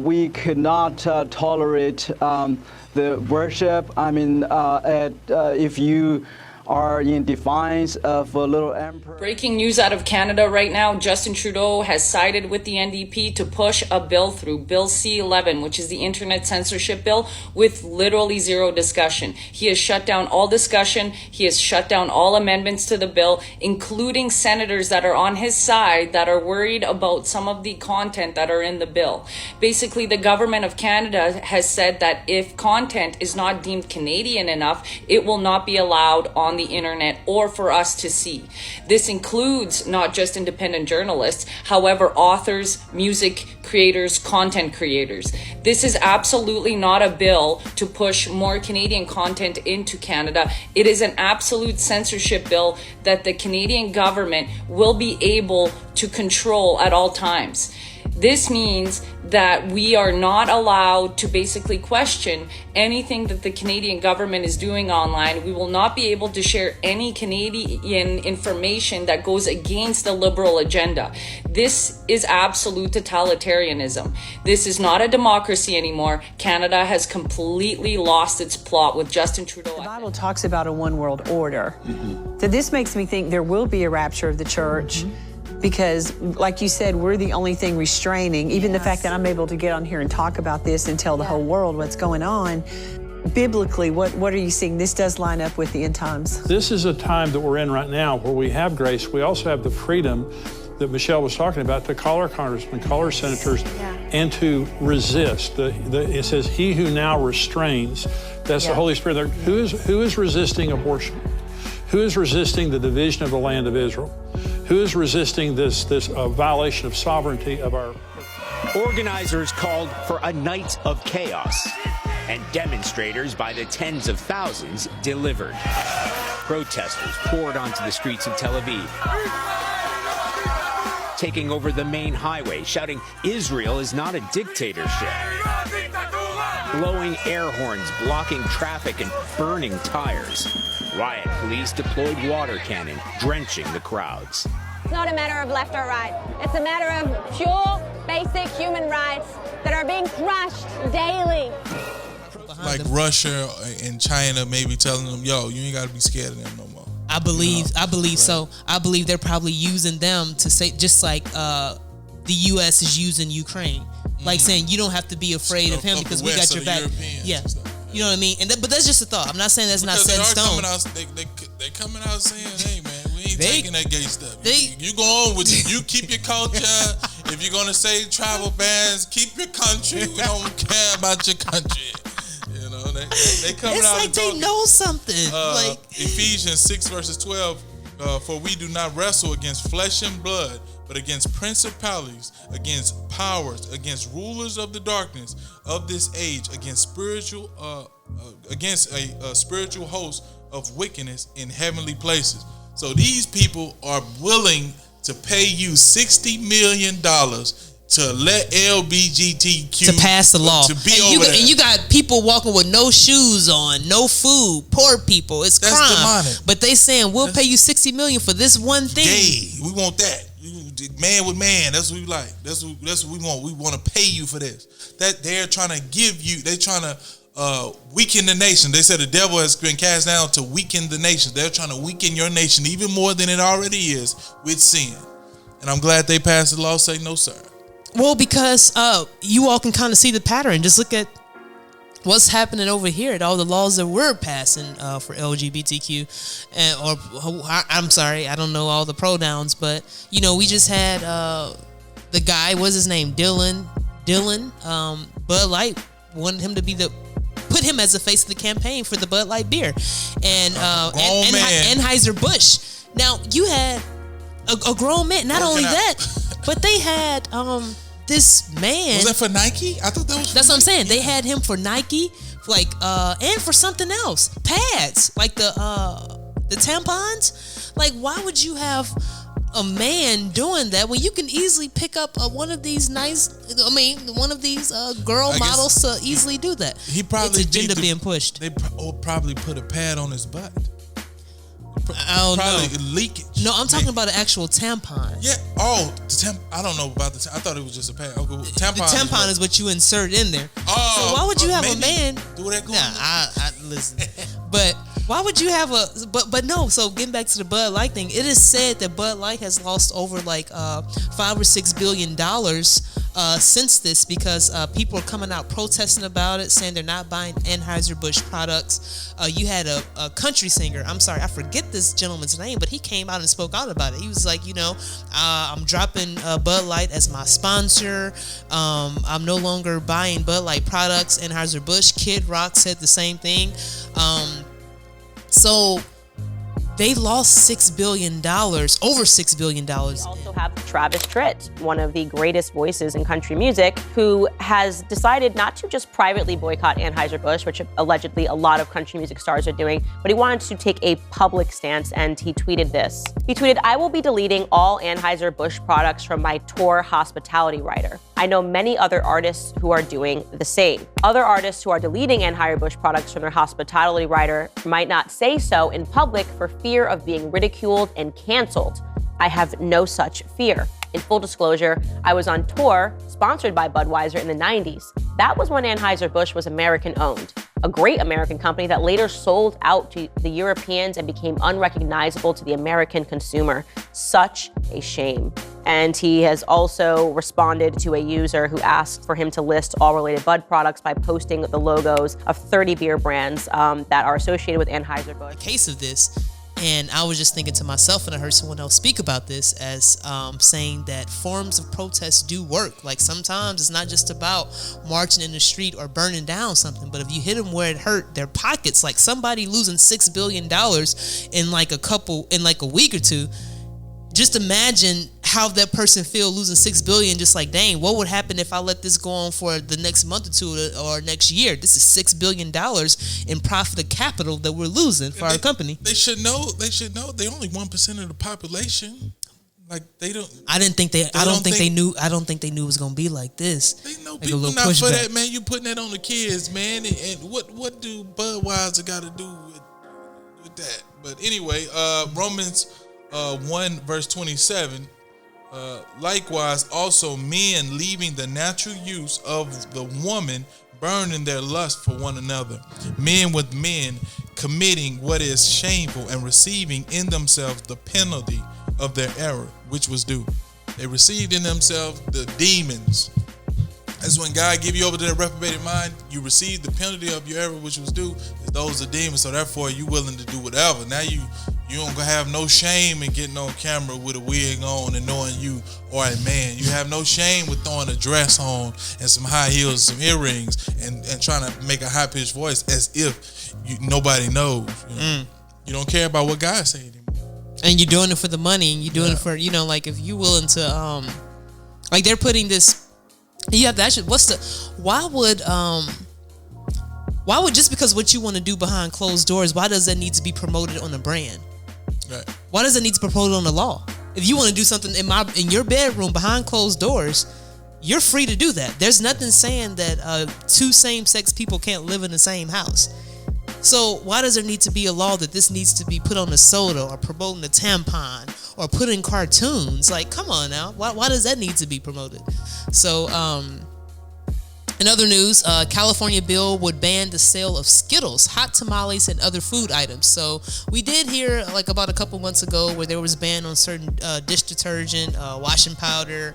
we could not tolerate the worship. If you are in defiance of a little emperor. Breaking news out of Canada right now, Justin Trudeau has sided with the NDP to push a bill through, Bill C-11, which is the internet censorship bill, with literally zero discussion. He has shut down all discussion. He has shut down all amendments to the bill, including senators that are on his side that are worried about some of the content that are in the bill. Basically, the government of Canada has said that if content is not deemed Canadian enough, it will not be allowed on the internet or for us to see. This includes not just independent journalists, however, authors, music creators, content creators. This is absolutely not a bill to push more Canadian content into Canada. It is an absolute censorship bill that the Canadian government will be able to control at all times. This means that we are not allowed to basically question anything that the Canadian government is doing online. We will not be able to share any Canadian information that goes against the liberal agenda. This is absolute totalitarianism. This is not a democracy anymore. Canada has completely lost its plot with Justin Trudeau. The Bible talks about a one world order. So this makes me think there will be a rapture of the church. Because, like you said, we're the only thing restraining. Even the fact that I'm able to get on here and talk about this and tell the whole world what's going on. Biblically, what are you seeing? This does line up with the end times. This is a time that we're in right now where we have grace. We also have the freedom that Michelle was talking about to call our congressmen, call our senators, and to resist. It says, he who now restrains, that's the Holy Spirit. Who is resisting abortion? Who is resisting the division of the land of Israel? Who is resisting this violation of sovereignty of our... Organizers called for a night of chaos, and demonstrators by the tens of thousands delivered. Protesters poured onto the streets of Tel Aviv, taking over the main highway, shouting, "Israel is not a dictatorship." Blowing air horns, blocking traffic, and burning tires. Riot police deployed water cannon, drenching the crowds. It's not a matter of left or right. It's a matter of pure, basic human rights that are being crushed daily. Like Russia and China maybe telling them, yo, you ain't got to be scared of them no more. I believe so. I believe they're probably using them to say, just like the U.S. is using Ukraine. Like saying, you don't have to be afraid of him because we got your back. Yeah. You know what I mean? But that's just a thought. I'm not saying that's not set in stone. They're coming out saying, hey, man, we ain't taking that gay stuff. You go on with it. You keep your culture. If you're going to say travel bans, keep your country. We don't care about your country. You know, they coming it's out like and they talking. know something. Like Ephesians 6 verses 12, for we do not wrestle against flesh and blood, but against principalities, against powers, against rulers of the darkness of this age, against a spiritual host of wickedness in heavenly places. So these people are willing to pay you $60 million to let LGBTQ to pass the law. To be over there. And you got people walking with no shoes on, no food, poor people. It's That's crime. demonic. But they saying we'll pay you $60 million for this one thing. Gay. We want that. Man with man. That's what we like. That's what we want. We want to pay you for this. That they're trying to give you. They're trying to weaken the nation. They said the devil has been cast down to weaken the nation. They're trying to weaken your nation even more than it already is with sin. And I'm glad they passed the law saying no, sir. Well, because you all can kind of see the pattern. Just look at what's happening over here at all the laws that we're passing for LGBTQ, I'm sorry, I don't know all the pronouns, but you know, we just had the guy, what's his name, Dylan, Bud Light wanted him to be put him as the face of the campaign for the Bud Light beer, and Anheuser-Busch. Now you had a grown man. Not only that, but they had this man. Was that for Nike? I thought that was. That's what I'm saying. They had him for Nike, like and for something else, pads, like the tampons. Like, why would you have a man doing that when you can easily pick up one of these one of these girl models to easily do that? He probably it's agenda being pushed. They probably put a pad on his butt. I don't probably know. Leakage. No, I'm talking about an actual tampon. Yeah. Oh, I don't know about the. I thought it was just a pad. Okay, tampon. The tampon is what you insert in there. Oh. So why would you have a man do that? Nah, I listen. But why would you have but no, so getting back to the Bud Light thing, it is said that Bud Light has lost over like $5 or $6 billion since this, because people are coming out protesting about it, saying they're not buying Anheuser-Busch products. You had a country singer, I'm sorry, I forget this gentleman's name, but he came out and spoke out about it. He was like, I'm dropping Bud Light as my sponsor. I'm no longer buying Bud Light products. Anheuser-Busch, Kid Rock said the same thing. So they lost $6 billion, over $6 billion. We also have Travis Tritt, one of the greatest voices in country music, who has decided not to just privately boycott Anheuser-Busch, which allegedly a lot of country music stars are doing, but he wanted to take a public stance, and he tweeted this. He tweeted, "I will be deleting all Anheuser-Busch products from my tour hospitality rider. I know many other artists who are doing the same. Other artists who are deleting Anheuser-Busch products from their hospitality rider might not say so in public for fear of being ridiculed and canceled. I have no such fear. In full disclosure, I was on tour sponsored by Budweiser in the 90s. That was when Anheuser-Busch was American-owned, a great American company that later sold out to the Europeans and became unrecognizable to the American consumer. Such a shame." And he has also responded to a user who asked for him to list all related Bud products by posting the logos of 30 beer brands that are associated with Anheuser-Busch. A case of this, and I was just thinking to myself, and I heard someone else speak about this as saying that forms of protest do work. Like, sometimes it's not just about marching in the street or burning down something, but if you hit them where it hurt their pockets, like somebody losing $6 billion in like a week or two, just imagine how that person feel losing $6 billion. Just like, dang, what would happen if I let this go on for the next month or two or next year? This is $6 billion in profit of capital that we're losing for our company. They should know. They're only 1% of the population. Like, they don't. I don't think they knew it was gonna be like this. They know like people not for that, man. You putting that on the kids, man. And what do Budweiser got to do with that? But anyway, Romans 1 verse 27. Likewise, also men leaving the natural use of the woman, burning their lust for one another. Men with men, committing what is shameful and receiving in themselves the penalty of their error, which was due. They received in themselves the demons. That's when God give you over to that reprobated mind. You receive the penalty of your error, which was due. Those are demons. So therefore, you willing to do whatever. Now you don't have no shame in getting on camera with a wig on and knowing you are a man. You have no shame with throwing a dress on and some high heels, some earrings, and trying to make a high pitched voice as if nobody knows. You don't care about what God say anymore. And you're doing it for the money, and you're doing it for, like, if you willing to like, they're putting this. You have to actually, why would just because what you want to do behind closed doors, why does that need to be promoted on a brand? Right. Why does it need to be promoted on the law? If you want to do something in your bedroom behind closed doors, you're free to do that. There's nothing saying that two same-sex people can't live in the same house. So why does there need to be a law that this needs to be put on a soda or promoting a tampon or put in cartoons? Like, come on now. Why does that need to be promoted? So In other news, California bill would ban the sale of Skittles, hot tamales, and other food items. So we did hear like about a couple months ago where there was a ban on certain dish detergent, washing powder,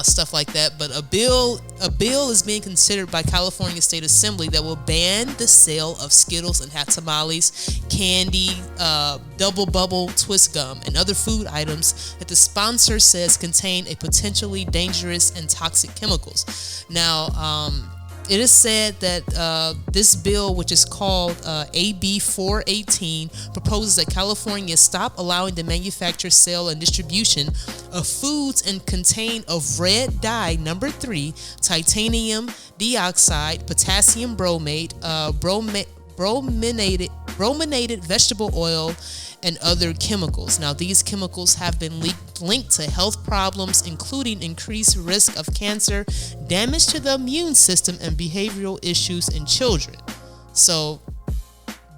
stuff like that. But a bill is being considered by California State Assembly that will ban the sale of Skittles and hot tamales, candy, double bubble twist gum, and other food items that the sponsor says contain a potentially dangerous and toxic chemicals. Now, it is said that this bill, which is called AB 418, proposes that California stop allowing the manufacture, sale, and distribution of foods and contain of red dye number 3, titanium dioxide, potassium bromate, brominated vegetable oil, and other chemicals. Now, these chemicals have been linked to health problems, including increased risk of cancer, damage to the immune system, and behavioral issues in children. So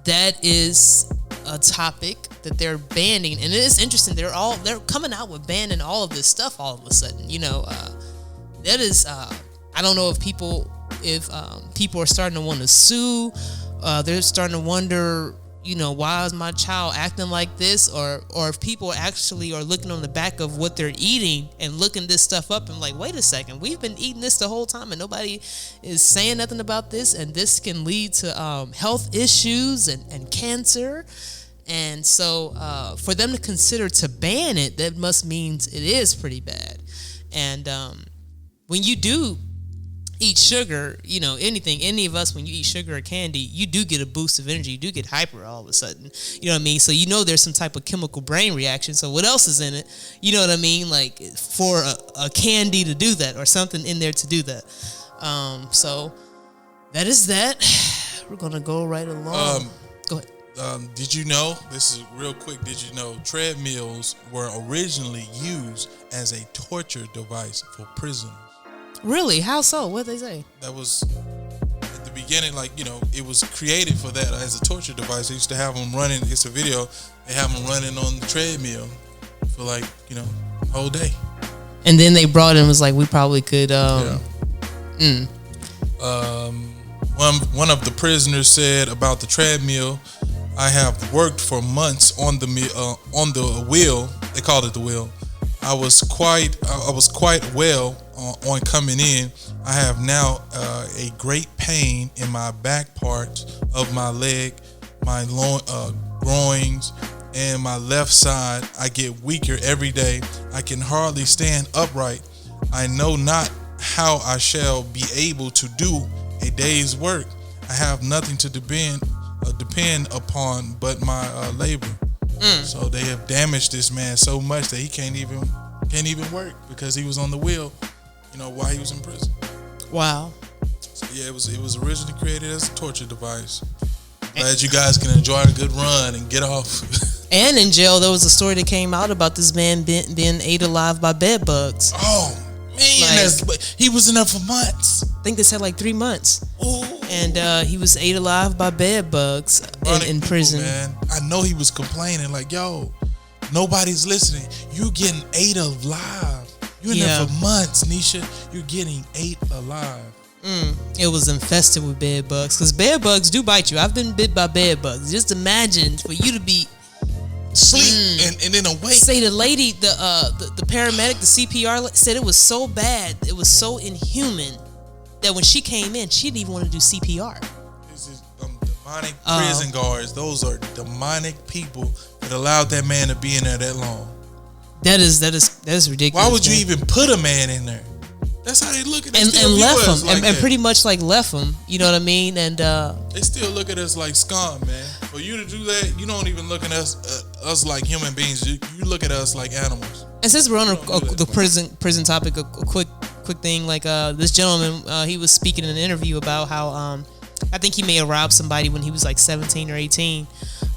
that is a topic that they're banning, and it is interesting. They're coming out with banning all of this stuff all of a sudden. That is I don't know if people are starting to want to sue. They're starting to wonder, why is my child acting like this? Or if people actually are looking on the back of what they're eating and looking this stuff up and like, wait a second, we've been eating this the whole time and nobody is saying nothing about this, and this can lead to health issues and cancer. And so for them to consider to ban it, that must means it is pretty bad. And when you do eat sugar, any of us, when you eat sugar or candy, you do get a boost of energy. You do get hyper all of a sudden. You know what I mean? So there's some type of chemical brain reaction. So what else is in it? You know what I mean? Like for a candy to do that or something in there to do that. So that is that. We're going to go right along. Go ahead. Did you know, this is real quick, did you know treadmills were originally used as a torture device for prisoners? Really? How so? What did they say? That was at the beginning, it was created for that as a torture device. They used to have them running. It's a video. They have them running on the treadmill for whole day. And then they brought in, was like, we probably could. One of the prisoners said about the treadmill, I have worked for months on the wheel. They called it the wheel. I was quite well on coming in. I have now a great pain in my back part of my leg, my groins, and my left side. I get weaker every day. I can hardly stand upright. I know not how I shall be able to do a day's work. I have nothing to depend upon but my labor. So they have damaged this man so much that he can't even work because he was on the wheel, while he was in prison. Wow. So yeah, it was originally created as a torture device. Glad you guys can enjoy a good run and get off. And in jail, there was a story that came out about this man being ate alive by bed bugs. Oh man, he was in there for months. I think they said 3 months. Ooh. And he was ate alive by bed bugs in prison. Man, I know he was complaining yo, nobody's listening. You getting ate alive. You're in there for months, Nisha. You're getting ate alive. It was infested with bed bugs because bed bugs do bite you. I've been bit by bed bugs. Just imagine for you to be sleep and then awake. Say the lady, the paramedic, the CPR said it was so bad, it was so inhuman that when she came in, she didn't even want to do CPR. This is demonic prison guards. Those are demonic people that allowed that man to be in there that long. That is ridiculous. Why would you even put a man in there? That's how they look at us. And left him, and pretty much left him. You know what I mean? And they still look at us like scum, man. For you to do that, you don't even look at us like human beings. You look at us like animals. And since we're on the prison topic, a quick thing. This gentleman, he was speaking in an interview about how I think he may have robbed somebody when he was 17 or 18.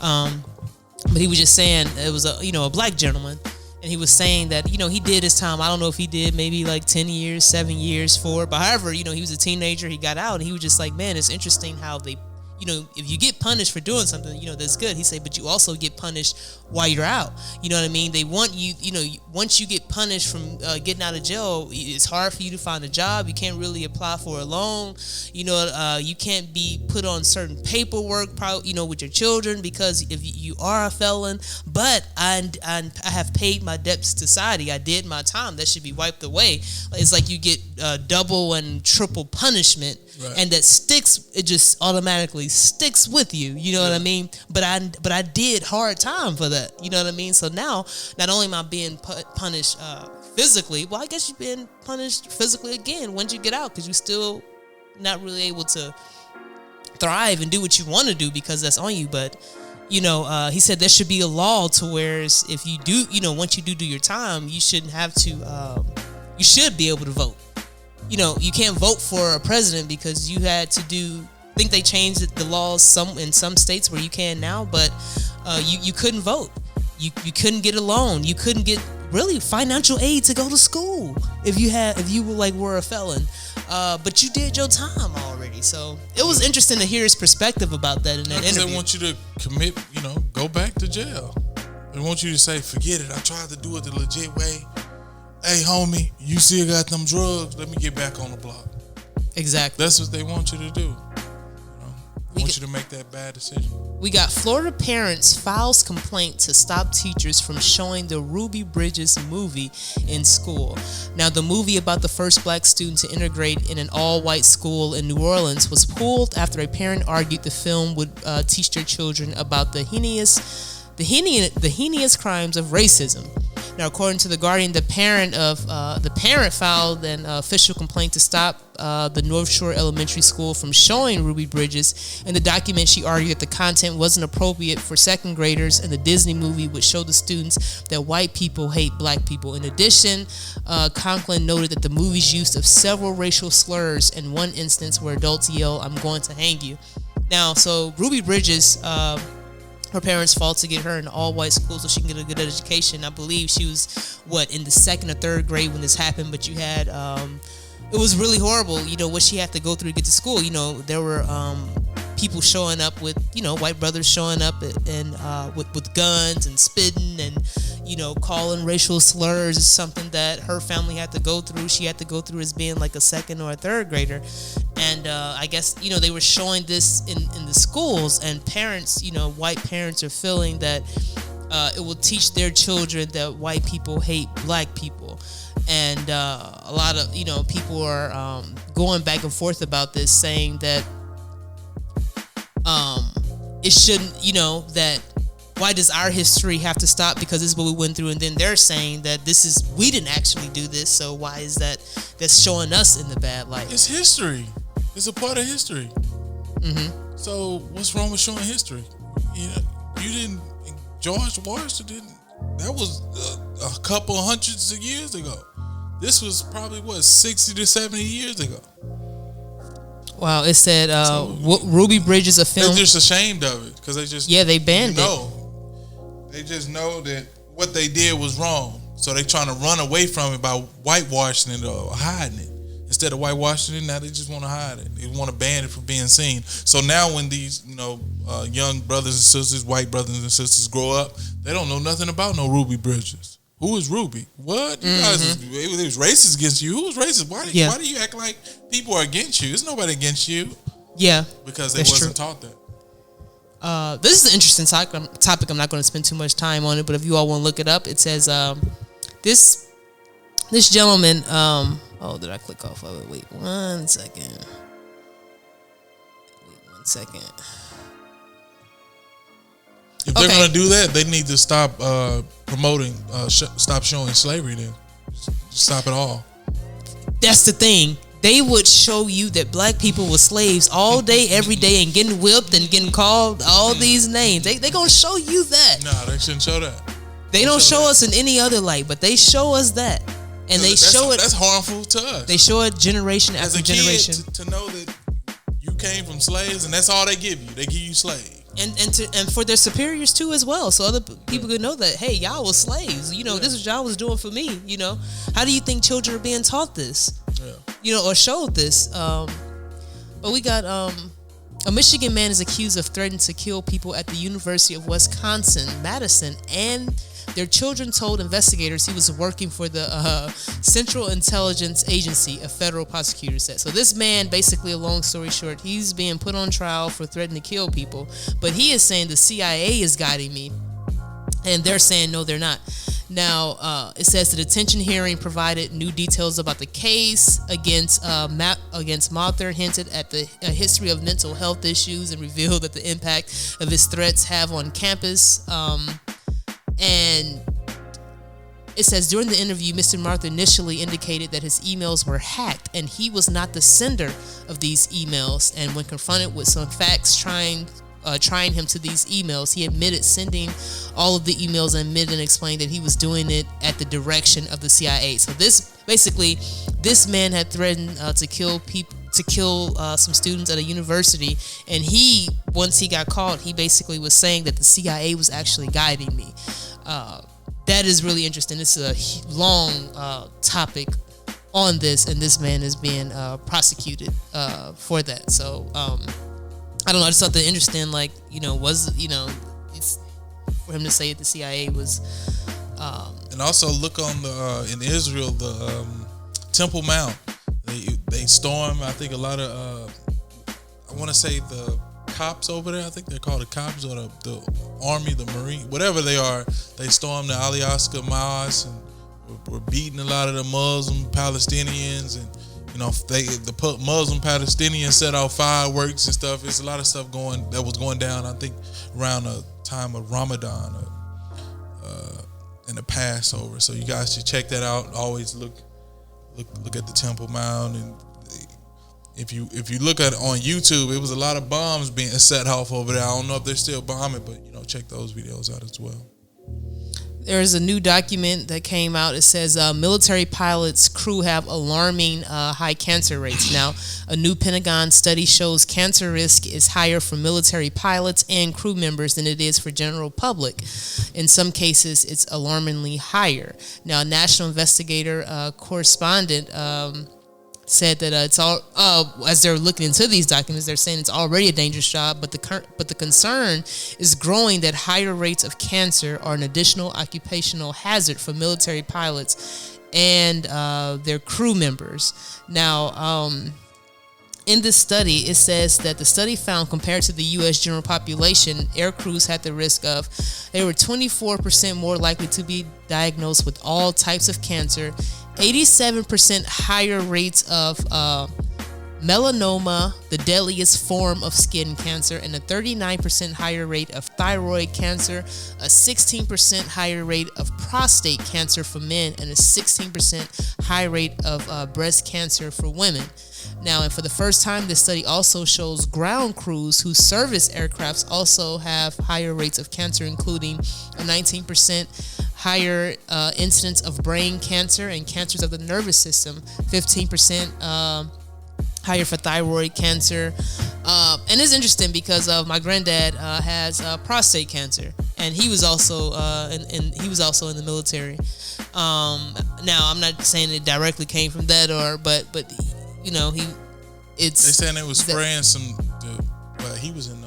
But he was just saying it was a black gentleman. And he was saying that, he did his time. I don't know if he did maybe 10 years, 7 years for it. But however, he was a teenager. He got out and he was just man, it's interesting how they, if you get punished for doing something, that's good. He said, but you also get punished while you're out. You know what I mean? They want you, once you get punished from getting out of jail, it's hard for you to find a job. You can't really apply for a loan. You can't be put on certain paperwork, probably, with your children, because if you are a felon. But I have paid my debts to society. I did my time. That should be wiped away. It's like you get double and triple punishment. Right. And that sticks, it just automatically sticks with you. You know what I mean? But I did hard time for that. You know what I mean? So now, not only am I being punished physically, well, I guess you're being punished physically again once you get out, because you're still not really able to thrive and do what you want to do because that's on you. But he said there should be a law to where if you do, once you do your time, you shouldn't have to. You should be able to vote. You can't vote for a president because you had to do. I think they changed the laws in some states where you can now, but you couldn't vote. You couldn't get a loan. You couldn't get really financial aid to go to school if you were a felon. But you did your time already. So it was interesting to hear his perspective about that in that interview. They want you to commit, go back to jail. They want you to say, forget it. I tried to do it the legit way. Hey, homie, you still got them drugs. Let me get back on the block. Exactly. That's what they want you to do. They want you to make that bad decision. We got Florida parents files complaint to stop teachers from showing the Ruby Bridges movie in school. Now, the movie about the first black student to integrate in an all-white school in New Orleans was pulled after a parent argued the film would teach their children about the heinous crimes of racism. Now, according to The Guardian, the parent filed an official complaint to stop the North Shore Elementary School from showing Ruby Bridges. In the document, she argued that the content wasn't appropriate for second graders, and the Disney movie would show the students that white people hate black people. In addition, Conklin noted that the movie's use of several racial slurs in one instance where adults yell, "I'm going to hang you." Now, so Ruby Bridges, her parents fought to get her in an all-white school so she can get a good education. I believe she was, in the second or third grade when this happened, but you had, it was really horrible, what she had to go through to get to school. There were people showing up with, white brothers showing up and with guns and spitting and, calling racial slurs is something that her family had to go through. She had to go through as being like a second or a third grader. And I guess, they were showing this in the schools, and parents, white parents are feeling that it will teach their children that white people hate black people. And a lot of, people are going back and forth about this, saying that it shouldn't, that why does our history have to stop because this is what we went through? And then they're saying that we didn't actually do this, so why is that's showing us in the bad light? It's history. It's a part of history. Mm-hmm. So what's wrong with showing history? George Washington didn't. That was a couple hundreds of years ago. This was probably 60 to 70 years ago. Wow, it said Ruby Bridges, a film. They're just ashamed of it because they banned it. They just know that what they did was wrong, so they're trying to run away from it by whitewashing it or hiding it. Instead of whitewashing it, now they just want to hide it. They want to ban it from being seen. So now when these young brothers and sisters, white brothers and sisters grow up, they don't know nothing about no Ruby Bridges. Who is Ruby? What? You guys, it was racist against you. Who was racist? Why do you act like people are against you? There's nobody against you. Yeah. Because they wasn't taught that. This is an interesting topic. I'm not going to spend too much time on it, but if you all want to look it up, it says this gentleman. Did I click off of it? Wait 1 second. If they're going to do that, they need to stop promoting, stop showing slavery then. Stop it all. That's the thing. They would show you that black people were slaves all day, every day, and getting whipped and getting called all these names. They going to show you that. No, they shouldn't show that. They don't show us in any other light, but they show us that. And they show it. That's harmful to us. They show it generation after generation. To know that you came from slaves, and that's all they give you. They give you slaves. And for their superiors too as well, so other people could know that, hey, y'all was slaves. This is what y'all was doing for me. How do you think children are being taught this? Or showed this? But we got A Michigan man is accused of threatening to kill people at the University of Wisconsin-Madison, and their children told investigators he was working for the Central Intelligence Agency, a federal prosecutor said. So this man, basically, a long story short, he's being put on trial for threatening to kill people, but he is saying the CIA is guiding me, and they're saying no, they're not. Now, it says the detention hearing provided new details about the case against Mather, hinted at the history of mental health issues, and revealed that the impact of his threats have on campus. And it says during the interview, Mr. Mather initially indicated that his emails were hacked, and he was not the sender of these emails. And when confronted with some facts trying him to these emails, he admitted sending all of the emails and admitted and explained that he was doing it at the direction of the CIA. So this man had threatened to kill some students at a university, and once he got caught, he basically was saying that the CIA was actually guiding me. That is really interesting. It's a long topic on this, and this man is being prosecuted for that. So I don't know. I just thought that interesting. It's for him to say that the CIA was. And also look on in Israel, the Temple Mount. They storm. I think a lot of I want to say the cops over there. I think they're called the cops or the army, the marine, whatever they are. They stormed the Alaska Mosque and were beating a lot of the Muslim Palestinians, and the Muslim Palestinians set off fireworks and stuff. It's a lot of stuff that was going down, I think, around the time of Ramadan and the Passover. So you guys should check that out. Always look at the Temple Mount, and if you look at it on YouTube, it was a lot of bombs being set off over there. I don't know if they're still bombing, but check those videos out as well. There's a new document that came out. It says military pilots' crew have alarming high cancer rates. Now, a new Pentagon study shows cancer risk is higher for military pilots and crew members than it is for general public. In some cases, it's alarmingly higher. Now, a national investigator correspondent said that it's all as they're looking into these documents, they're saying it's already a dangerous job, but the concern is growing that higher rates of cancer are an additional occupational hazard for military pilots and their crew members. Now, in this study, it says that the study found compared to the U.S. general population, air crews had the risk of, they were 24% more likely to be diagnosed with all types of cancer, 87% higher rates of melanoma, the deadliest form of skin cancer, and a 39% higher rate of thyroid cancer, a 16% higher rate of prostate cancer for men, and a 16% high rate of breast cancer for women. Now, and for the first time, this study also shows ground crews who service aircrafts also have higher rates of cancer, including a 19% higher incidence of brain cancer and cancers of the nervous system, 15% higher for thyroid cancer. And it's interesting because my granddad has prostate cancer, and he was also in the military. Now, I'm not saying it directly came from that, but they saying they was spraying he was in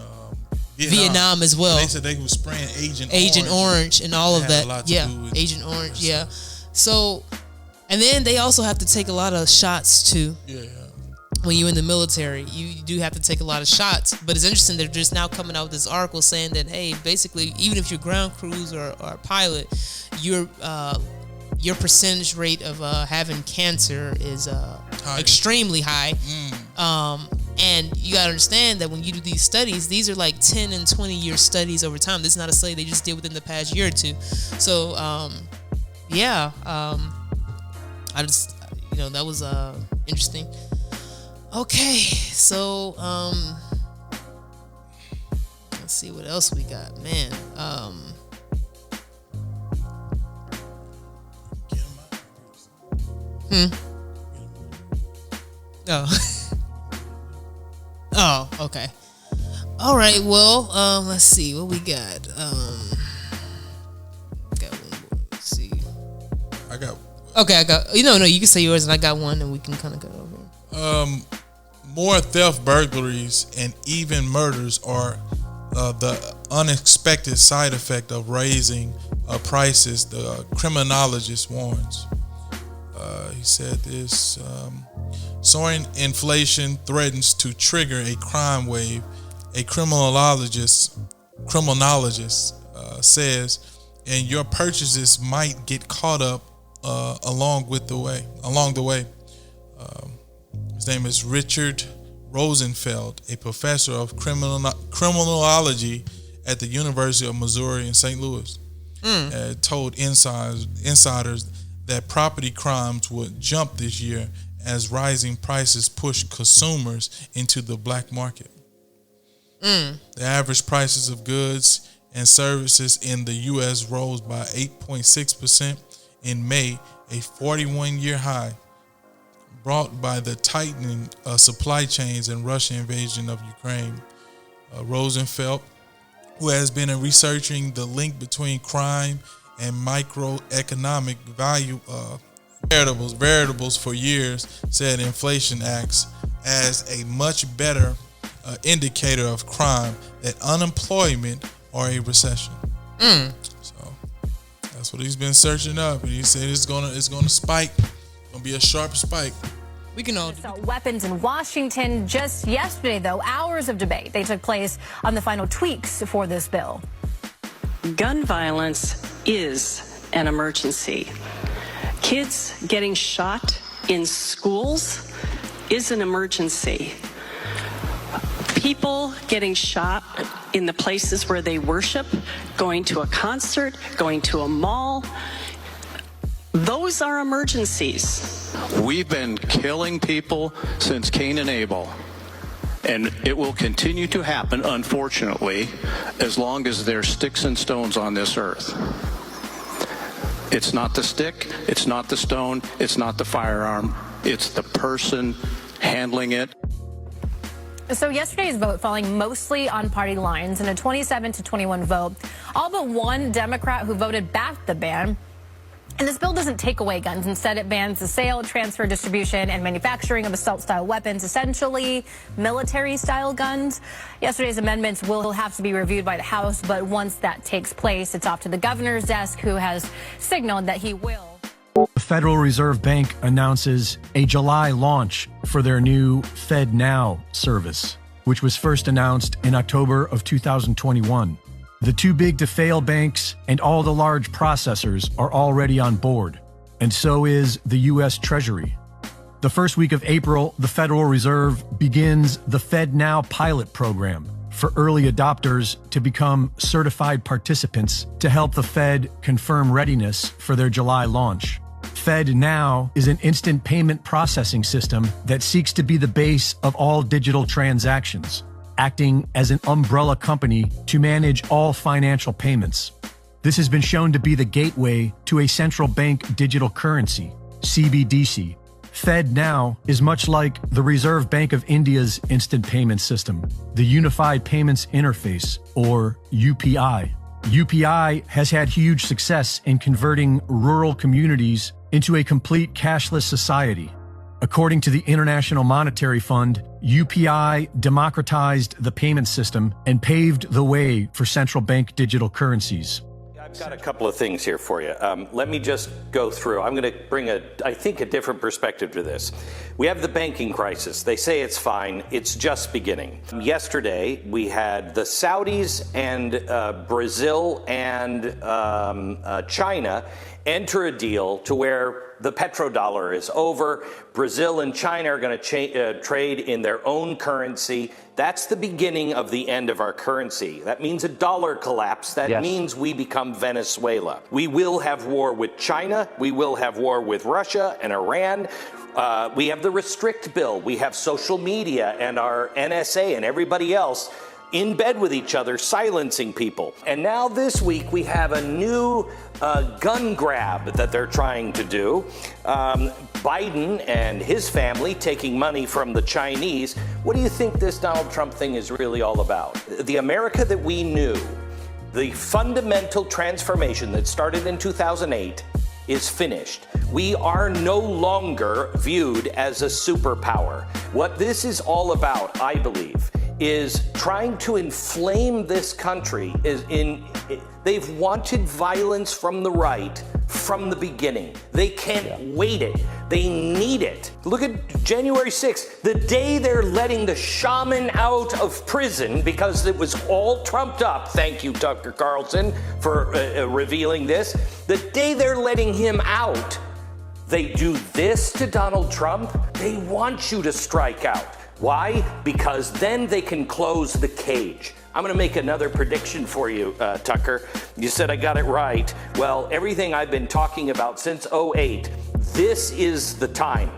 Vietnam as well. They said they was spraying Agent Orange and all of that. Yeah, Agent Orange. Yeah. So, and then they also have to take a lot of shots too. Yeah. When you're in the military, you do have to take a lot of shots. But it's interesting, they're just now coming out with this article saying that, hey, basically, even if you're ground crews or a pilot, your percentage rate of having cancer is extremely high. And you got to understand that when you do these studies, these are like 10 and 20 year studies over time. This is not a study they just did within the past year or two. So, I just, that was interesting. Okay, so let's see what else we got, man. Oh, okay. All right. Well, let's see what we got. Got one more. Let's see. I got. Okay, I got. No, you can say yours, and I got one, and we can kind of go over. more theft, burglaries, and even murders are the unexpected side effect of raising prices, the criminologist warns. He said this, soaring inflation threatens to trigger a crime wave, a criminologist says, and your purchases might get caught up along the way. His name is Richard Rosenfeld, a professor of criminology at the University of Missouri in St. Louis, told insiders that property crimes would jump this year as rising prices push consumers into the black market. The average prices of goods and services in the U.S. rose by 8.6% in May, a 41-year high, brought by the tightening supply chains and Russian invasion of Ukraine. Rosenfeld, who has been researching the link between crime and microeconomic variables for years, said inflation acts as a much better indicator of crime than unemployment or a recession. So that's what he's been searching up, and he said it's gonna spike. Gonna be a sharp spike. We can all weapons in Washington. Just yesterday, though, hours of debate they took place on the final tweaks for this bill. Gun violence is an emergency. Kids getting shot in schools is an emergency. People getting shot in the places where they worship, going to a concert, going to a mall, those are emergencies. We've been killing people since Cain and Abel, and it will continue to happen, unfortunately, as long as there's sticks and stones on this earth. It's not the stick, it's not the stone, it's not the firearm, it's the person handling it. So yesterday's vote falling mostly on party lines in a 27-21 vote. All but one Democrat who voted back the ban. And this bill doesn't take away guns. Instead, it bans the sale, transfer, distribution, and manufacturing of assault-style weapons, essentially military-style guns. Yesterday's amendments will have to be reviewed by the House, but once that takes place, it's off to the governor's desk, who has signaled that he will. The Federal Reserve Bank announces a July launch for their new FedNow service, which was first announced in October of 2021. The too big to fail banks and all the large processors are already on board, and so is the U.S. Treasury. The first week of April, the Federal Reserve begins the FedNow pilot program for early adopters to become certified participants to help the Fed confirm readiness for their July launch. FedNow is an instant payment processing system that seeks to be the base of all digital transactions, acting as an umbrella company to manage all financial payments. This has been shown to be the gateway to a central bank digital currency, CBDC. FedNow is much like the Reserve Bank of India's instant payment system, the Unified Payments Interface, or UPI. UPI has had huge success in converting rural communities into a complete cashless society. According to the International Monetary Fund, UPI democratized the payment system and paved the way for central bank digital currencies. I've got a couple of things here for you. Let me just go through. I'm going to bring I think a different perspective to this. We have the banking crisis. They say it's fine. It's just beginning. Yesterday, we had the Saudis and Brazil and China enter a deal to where the petrodollar is over. Brazil and China are going to trade in their own currency. That's the beginning of the end of our currency. That means a dollar collapse. That means we become Venezuela. We will have war with China. We will have war with Russia and Iran. We have the restrict bill. We have social media and our NSA and everybody else in bed with each other, silencing people. And now this week we have a new gun grab that they're trying to do. Biden and his family taking money from the Chinese. What do you think this Donald Trump thing is really all about? The America that we knew, the fundamental transformation that started in 2008, is finished. We are no longer viewed as a superpower. What this is all about, I believe, is trying to inflame this country. They've wanted violence from the right from the beginning. They can't wait it. They need it. Look at January 6th, the day they're letting the shaman out of prison because it was all trumped up. Thank you, Tucker Carlson, for revealing this. The day they're letting him out, they do this to Donald Trump. They want you to strike out. Why? Because then they can close the cage. I'm going to make another prediction for you, Tucker. You said I got it right. Well, everything I've been talking about since 2008, this is the time.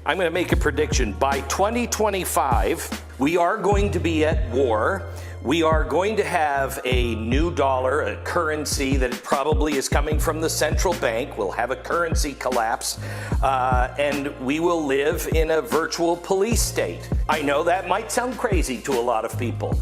I'm going to make a prediction. By 2025, we are going to be at war. We are going to have a new dollar, a currency that probably is coming from the central bank. We'll have a currency collapse, and we will live in a virtual police state. I know that might sound crazy to a lot of people.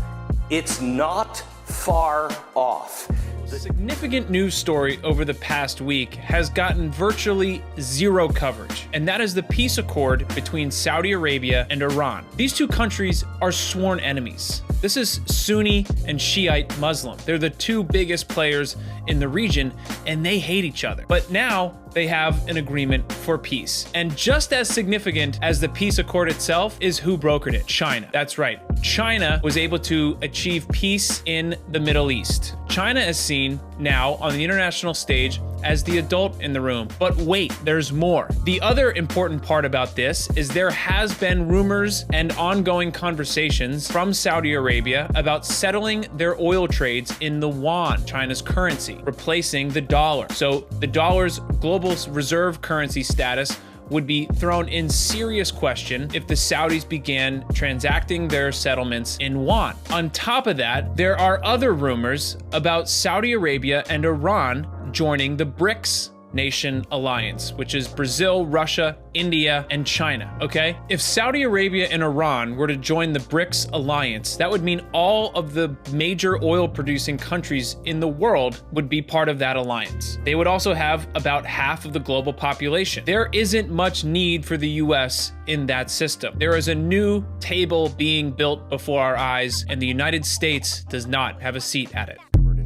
It's not far off. A significant news story over the past week has gotten virtually zero coverage, and that is the peace accord between Saudi Arabia and Iran. These two countries are sworn enemies. This is Sunni and Shiite Muslim. They're the two biggest players in the region, and they hate each other. But now they have an agreement for peace. And just as significant as the peace accord itself is who brokered it: China. That's right. China was able to achieve peace in the Middle East. China is seen now on the international stage as the adult in the room. But wait, there's more. The other important part about this is there has been rumors and ongoing conversations from Saudi Arabia about settling their oil trades in the yuan, China's currency, replacing the dollar. So the dollar's global reserve currency status would be thrown in serious question if the Saudis began transacting their settlements in yuan. On top of that, there are other rumors about Saudi Arabia and Iran joining the BRICS nation alliance, which is Brazil, Russia, India, and China, okay? If Saudi Arabia and Iran were to join the BRICS alliance, that would mean all of the major oil-producing countries in the world would be part of that alliance. They would also have about half of the global population. There isn't much need for the US in that system. There is a new table being built before our eyes, and the United States does not have a seat at it.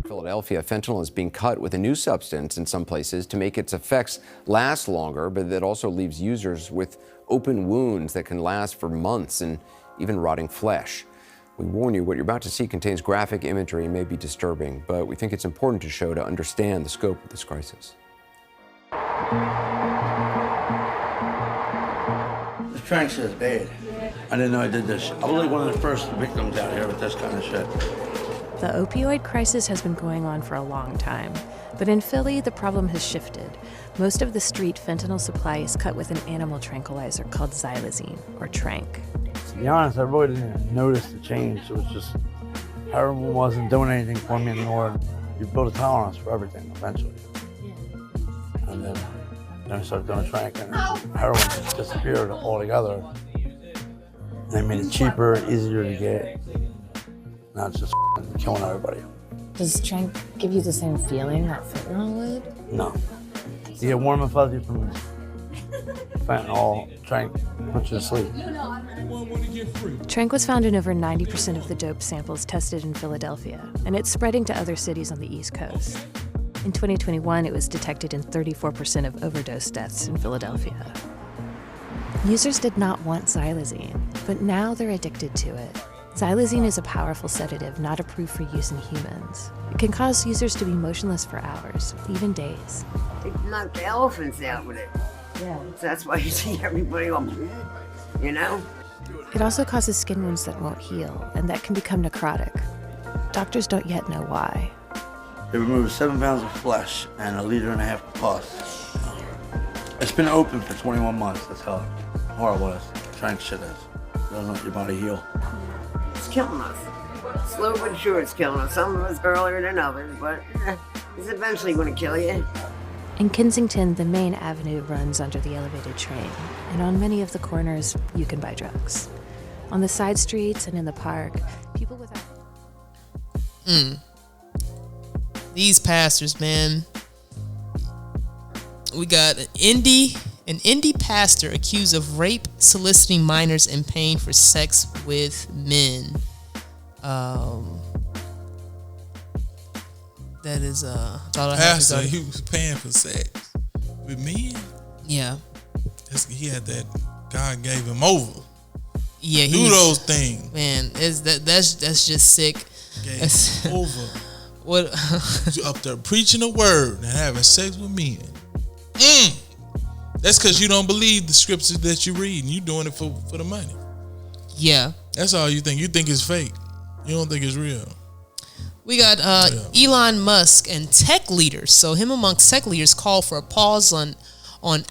Philadelphia, fentanyl is being cut with a new substance in some places to make its effects last longer, but that also leaves users with open wounds that can last for months and even rotting flesh. We warn you, what you're about to see contains graphic imagery and may be disturbing, but we think it's important to show to understand the scope of this crisis. This prank shit is bad. I didn't know I did this. I was like one of the first victims out here with this kind of shit. The opioid crisis has been going on for a long time, but in Philly, the problem has shifted. Most of the street fentanyl supply is cut with an animal tranquilizer called xylazine, or tranq. To be honest, I really didn't notice the change. It was just, heroin wasn't doing anything for me anymore. You build a tolerance for everything eventually. And then I started doing tranq, and heroin just disappeared altogether. And they made it cheaper, easier to get. Now it's just killing everybody. Does tranq give you the same feeling that fentanyl would? No. You get warm and fuzzy from fentanyl, tranq puts you to sleep. Tranq was found in over 90% of the dope samples tested in Philadelphia, and it's spreading to other cities on the East Coast. In 2021, it was detected in 34% of overdose deaths in Philadelphia. Users did not want xylazine, but now they're addicted to it. Xylazine is a powerful sedative not approved for use in humans. It can cause users to be motionless for hours, even days. They knock the elephants out with it. Yeah. So that's why you see everybody on, you know? It also causes skin wounds that won't heal, and that can become necrotic. Doctors don't yet know why. They removed 7 pounds of flesh and 1.5 liters of pus. It's been open for 21 months. That's how horrible this tranq shit is. It doesn't let your body heal. It's killing us. Slow but sure it's killing us. Some of us earlier than others, but it's eventually going to kill you. In Kensington, the main avenue runs under the elevated train, and on many of the corners, you can buy drugs. On the side streets and in the park, people without... These pastors, man. We got an indie pastor accused of rape, soliciting minors in paying for sex with men. That is pastor. He was paying for sex with men. Yeah, he had that. God gave him over. Yeah, do those things. Man, that's just sick. Gave him over. What? You up there preaching the word and having sex with men. That's because you don't believe the scriptures that you read, and you doing it for the money. Yeah, that's all you think. You think it's fake. You don't think it's real. We got Elon Musk and tech leaders. So him amongst tech leaders call for a pause on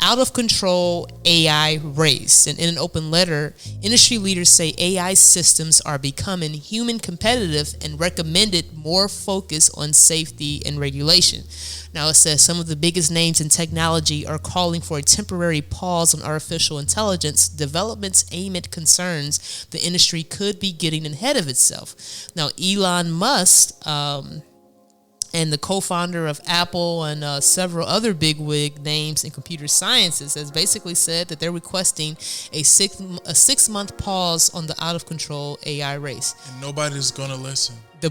out of control AI race. And in an open letter, industry leaders say AI systems are becoming human competitive and recommended more focus on safety and regulation. Now it says some of the biggest names in technology are calling for a temporary pause on artificial intelligence developments aimed at concerns the industry could be getting ahead of itself. Now Elon Musk and the co-founder of Apple and several other bigwig names in computer sciences has basically said that they're requesting a 6-month pause on the out-of-control AI race. And nobody's going to listen. The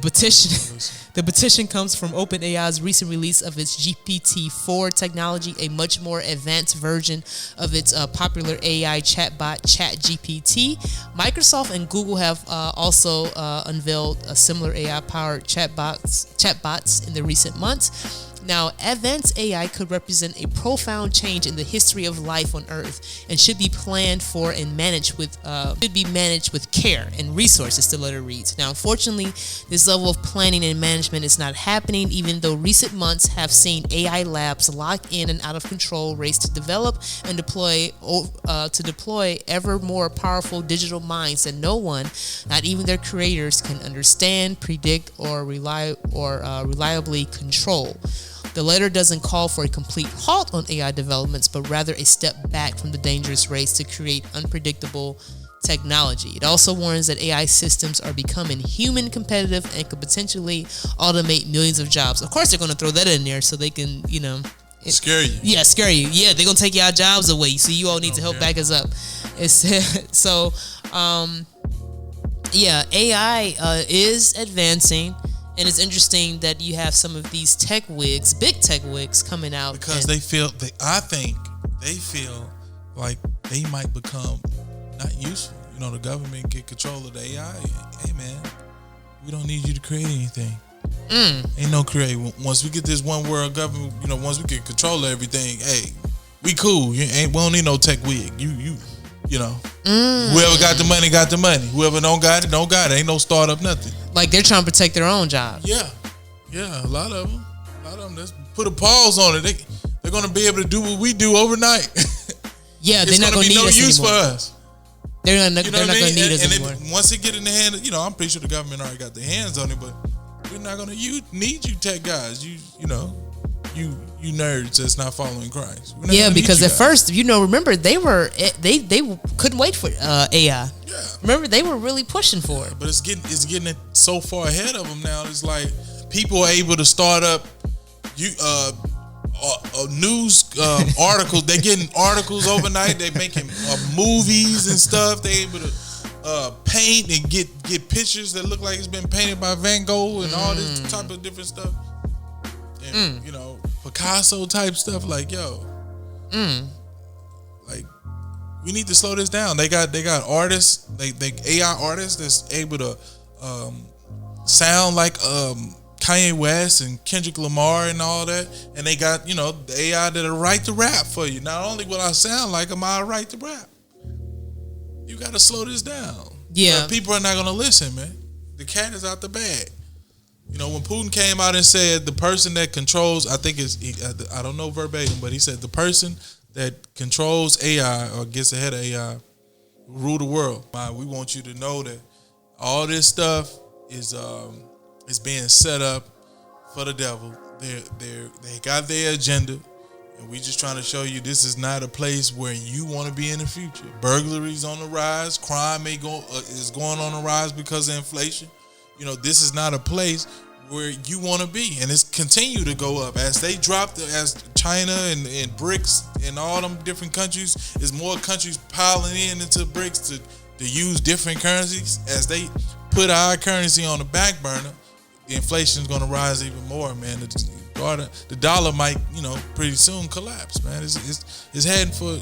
petition comes from OpenAI's recent release of its GPT-4 technology, a much more advanced version of its popular AI chatbot ChatGPT. Microsoft and Google have also unveiled a similar AI-powered chatbots in the recent months. Now, advanced AI could represent a profound change in the history of life on Earth and should be planned for and managed with care and resources, the letter reads. Now, unfortunately, this level of planning and management is not happening, even though recent months have seen AI labs lock in an out-of-control race to develop and deploy ever more powerful digital minds that no one, not even their creators, can understand, predict, or reliably control. The letter doesn't call for a complete halt on AI developments, but rather a step back from the dangerous race to create unpredictable technology. It also warns that AI systems are becoming human competitive and could potentially automate millions of jobs. Of course, they're going to throw that in there so they can, scare you. Yeah, scare you. Yeah, they're going to take y'all jobs away. So you all need to help back us up. AI is advancing. And it's interesting that you have some of these big tech wigs coming out. Because I think they feel like they might become not useful. The government get control of the AI. Hey, man, we don't need you to create anything. Ain't no create. Once we get this one world government, once we get control of everything, hey, we cool. We don't need no tech wig. Whoever got the money, got the money. Whoever don't got it, don't got it. Ain't no startup, nothing. Like they're trying to protect their own job. Yeah, a lot of them. Let's put a pause on it. They're going to be able to do what we do overnight. Yeah, they're not going to need us anymore. It's going to be no use for us. They're not going to need us anymore. Once it get in the hand, I'm pretty sure the government already got their hands on it, but we're not going to need you tech guys. You nerds that's not following Christ. Yeah, because at first, remember they couldn't wait for AI. Yeah. Remember they were really pushing for it. But it's getting it so far ahead of them now. It's like people are able to start up news articles. They're getting articles overnight. They're making movies and stuff. They're able to paint and get pictures that look like it's been painted by Van Gogh and all this type of different stuff. And Picasso type stuff. Like, like we need to slow this down. They got artists, they AI artists that's able to sound like Kanye West and Kendrick Lamar and all that, and they got the AI that'll write the rap for you. Not only will I sound like them, I'll write the rap. You got to slow this down. Yeah, but people are not gonna listen, man. The cat is out the bag. When Putin came out and said the person that controls, I don't know verbatim, but he said the person that controls AI or gets ahead of AI will rule the world. We want you to know that all this stuff is being set up for the devil. They got their agenda, and we just trying to show you this is not a place where you want to be in the future. Burglary's on the rise, crime is going on the rise because of inflation. This is not a place where you want to be, and it's continue to go up as they drop as China and BRICS and all them different countries. Is more countries piling into BRICS to use different currencies. As they put our currency on the back burner, the inflation is going to rise even more, man. The dollar might, pretty soon collapse, man. It's heading for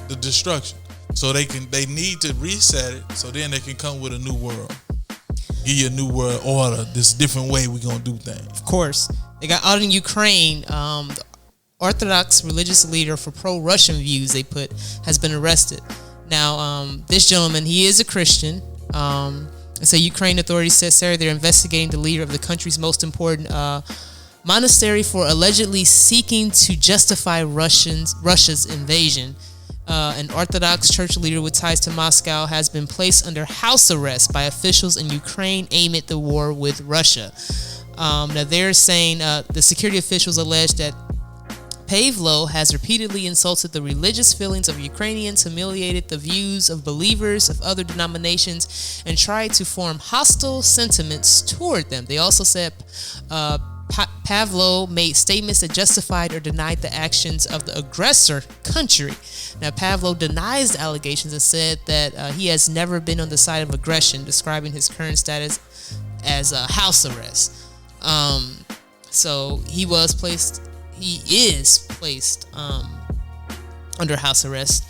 the destruction. So they need to reset it, so then they can come with a new world. Give you a new world order. This different way we're gonna do things. Of course, they got out in Ukraine. The Orthodox religious leader for pro-Russian views they put has been arrested. Now, this gentleman, he is a Christian. And so Ukraine authorities said Saturday they're investigating the leader of the country's most important monastery for allegedly seeking to justify Russia's invasion. An Orthodox church leader with ties to Moscow has been placed under house arrest by officials in Ukraine aimed at the war with Russia. Now they're saying the security officials allege that Pavlo has repeatedly insulted the religious feelings of Ukrainians, humiliated the views of believers of other denominations, and tried to form hostile sentiments toward them. They also said Pavlo made statements that justified or denied the actions of the aggressor country. Now, Pavlo denies the allegations and said that he has never been on the side of aggression, describing his current status as a house arrest. So he is placed under house arrest.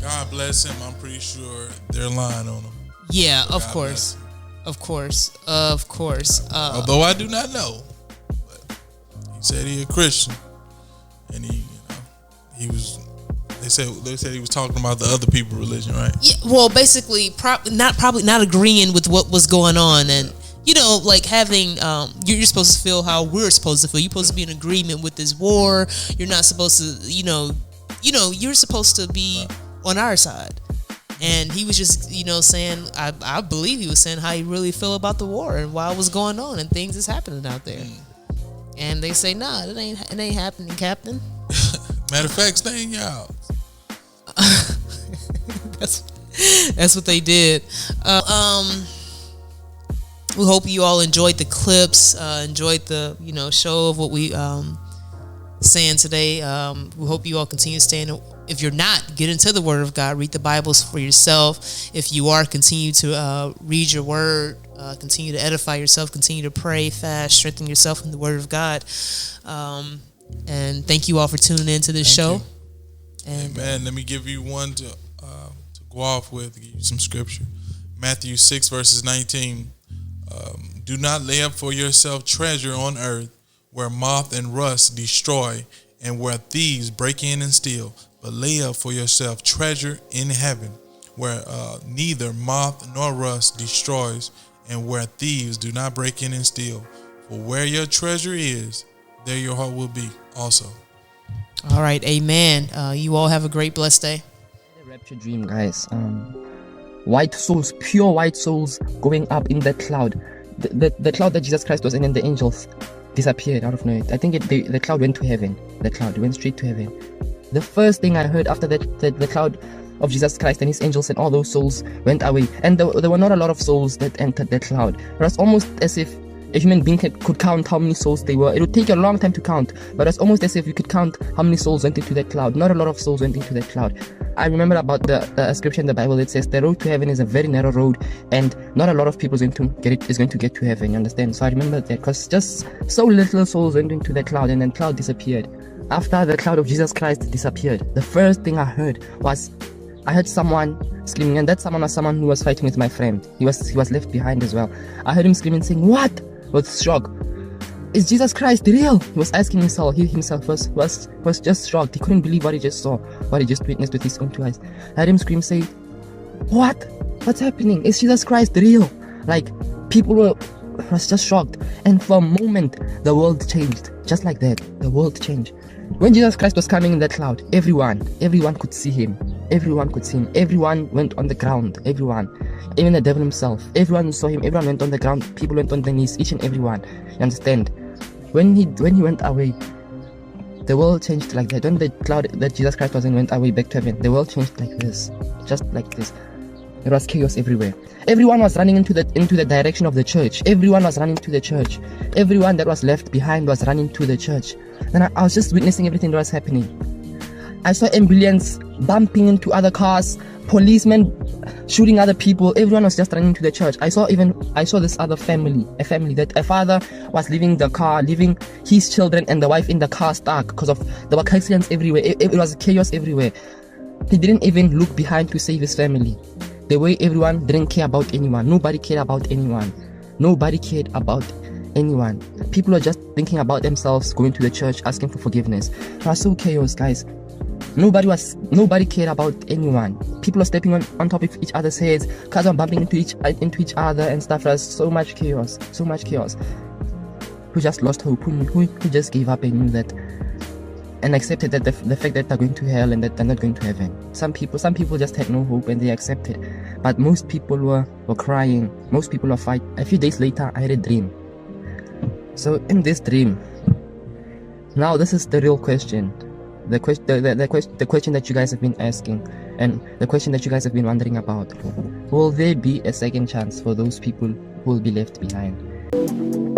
God bless him. I'm pretty sure they're lying on him. Yeah, of course. Of course. Although I do not know, but he said he a Christian, and he was. They said he was talking about the other people's religion, right? Yeah. Well, basically, probably not agreeing with what was going on, and like having you're supposed to feel how we're supposed to feel. You're supposed to be in agreement with this war. You're not supposed to, you're supposed to be on our side. And he was just, saying, I believe he was saying how he really feel about the war and why it was going on and things that's happening out there. And they say, nah, it ain't happening, Captain. Matter of fact, staying y'all. That's what they did. We hope you all enjoyed the clips, enjoyed the show of what we saying today. We hope you all continue to stay in. If you're not, get into the Word of God. Read the Bibles for yourself. If you are, continue to read your Word. Continue to edify yourself. Continue to pray, fast, strengthen yourself in the Word of God. And thank you all for tuning in to this show. And Amen. Let me give you one to go off with. Give you some scripture. Matthew 6 verses 19. Do not lay up for yourself treasure on earth, where moth and rust destroy, and where thieves break in and steal. But lay up for yourself treasure in heaven, where neither moth nor rust destroys, and where thieves do not break in and steal. For where your treasure is, there your heart will be also. All right, amen. You all have a great, blessed day. The rapture dream, guys. White souls, pure white souls going up in that cloud. The cloud that Jesus Christ was in and the angels disappeared out of nowhere. I think the cloud went to heaven. The cloud went straight to heaven. The first thing I heard after that, the cloud of Jesus Christ and his angels and all those souls went away. And there were not a lot of souls that entered that cloud. It was almost as if a human being could count how many souls they were. It would take a long time to count, but it's almost as if you could count how many souls went into that cloud. Not a lot of souls went into that cloud. I remember about the scripture in the Bible that says the road to heaven is a very narrow road, and not a lot of people is going to get to heaven. You understand? So I remember that because just so little souls went into that cloud, and then cloud disappeared. After the cloud of Jesus Christ disappeared, the first thing I heard was I heard someone screaming, and that someone was someone who was fighting with my friend. He was left behind as well. I heard him screaming, saying, "What?" With shock. Is Jesus Christ real? He was asking himself. He himself was just shocked. He couldn't believe what he just saw, what he just witnessed with his own two eyes. I heard him scream, say, "What? What's happening? Is Jesus Christ real?" Like, people was just shocked. And for a moment, the world changed. Just like that, the world changed. When Jesus Christ was coming in that cloud, everyone could see him. Everyone could see him. Everyone went on the ground. Everyone. Even the devil himself. Everyone saw him. Everyone went on the ground. People went on their knees. Each and everyone. You understand? When he went away, the world changed like that. When the cloud that Jesus Christ was in went away back to heaven, the world changed like this. Just like this. There was chaos everywhere. Everyone was running into the direction of the church. Everyone was running to the church. Everyone that was left behind was running to the church. And I was just witnessing everything that was happening. I saw ambulance bumping into other cars, policemen shooting other people. Everyone was just running to the church. I saw this other family, a father was leaving the car, leaving his children and the wife in the car stuck because there were accidents everywhere. It was chaos everywhere. He didn't even look behind to save his family. The way everyone didn't care about anyone. Nobody cared about anyone. Nobody cared about anyone. People were just thinking about themselves, going to the church, asking for forgiveness. It was so chaos, guys. Nobody cared about anyone. People are stepping on top of each other's heads. Cars are bumping into each other and stuff. There's so much chaos. So much chaos. Who just lost hope? Who just gave up and knew that and accepted that the fact that they're going to hell and that they're not going to heaven. Some people just had no hope and they accepted. But most people were crying. Most people were fighting. A few days later, I had a dream. So in this dream, now this is the real question. The question that you guys have been asking, and the question that you guys have been wondering about. Will there be a second chance for those people who will be left behind?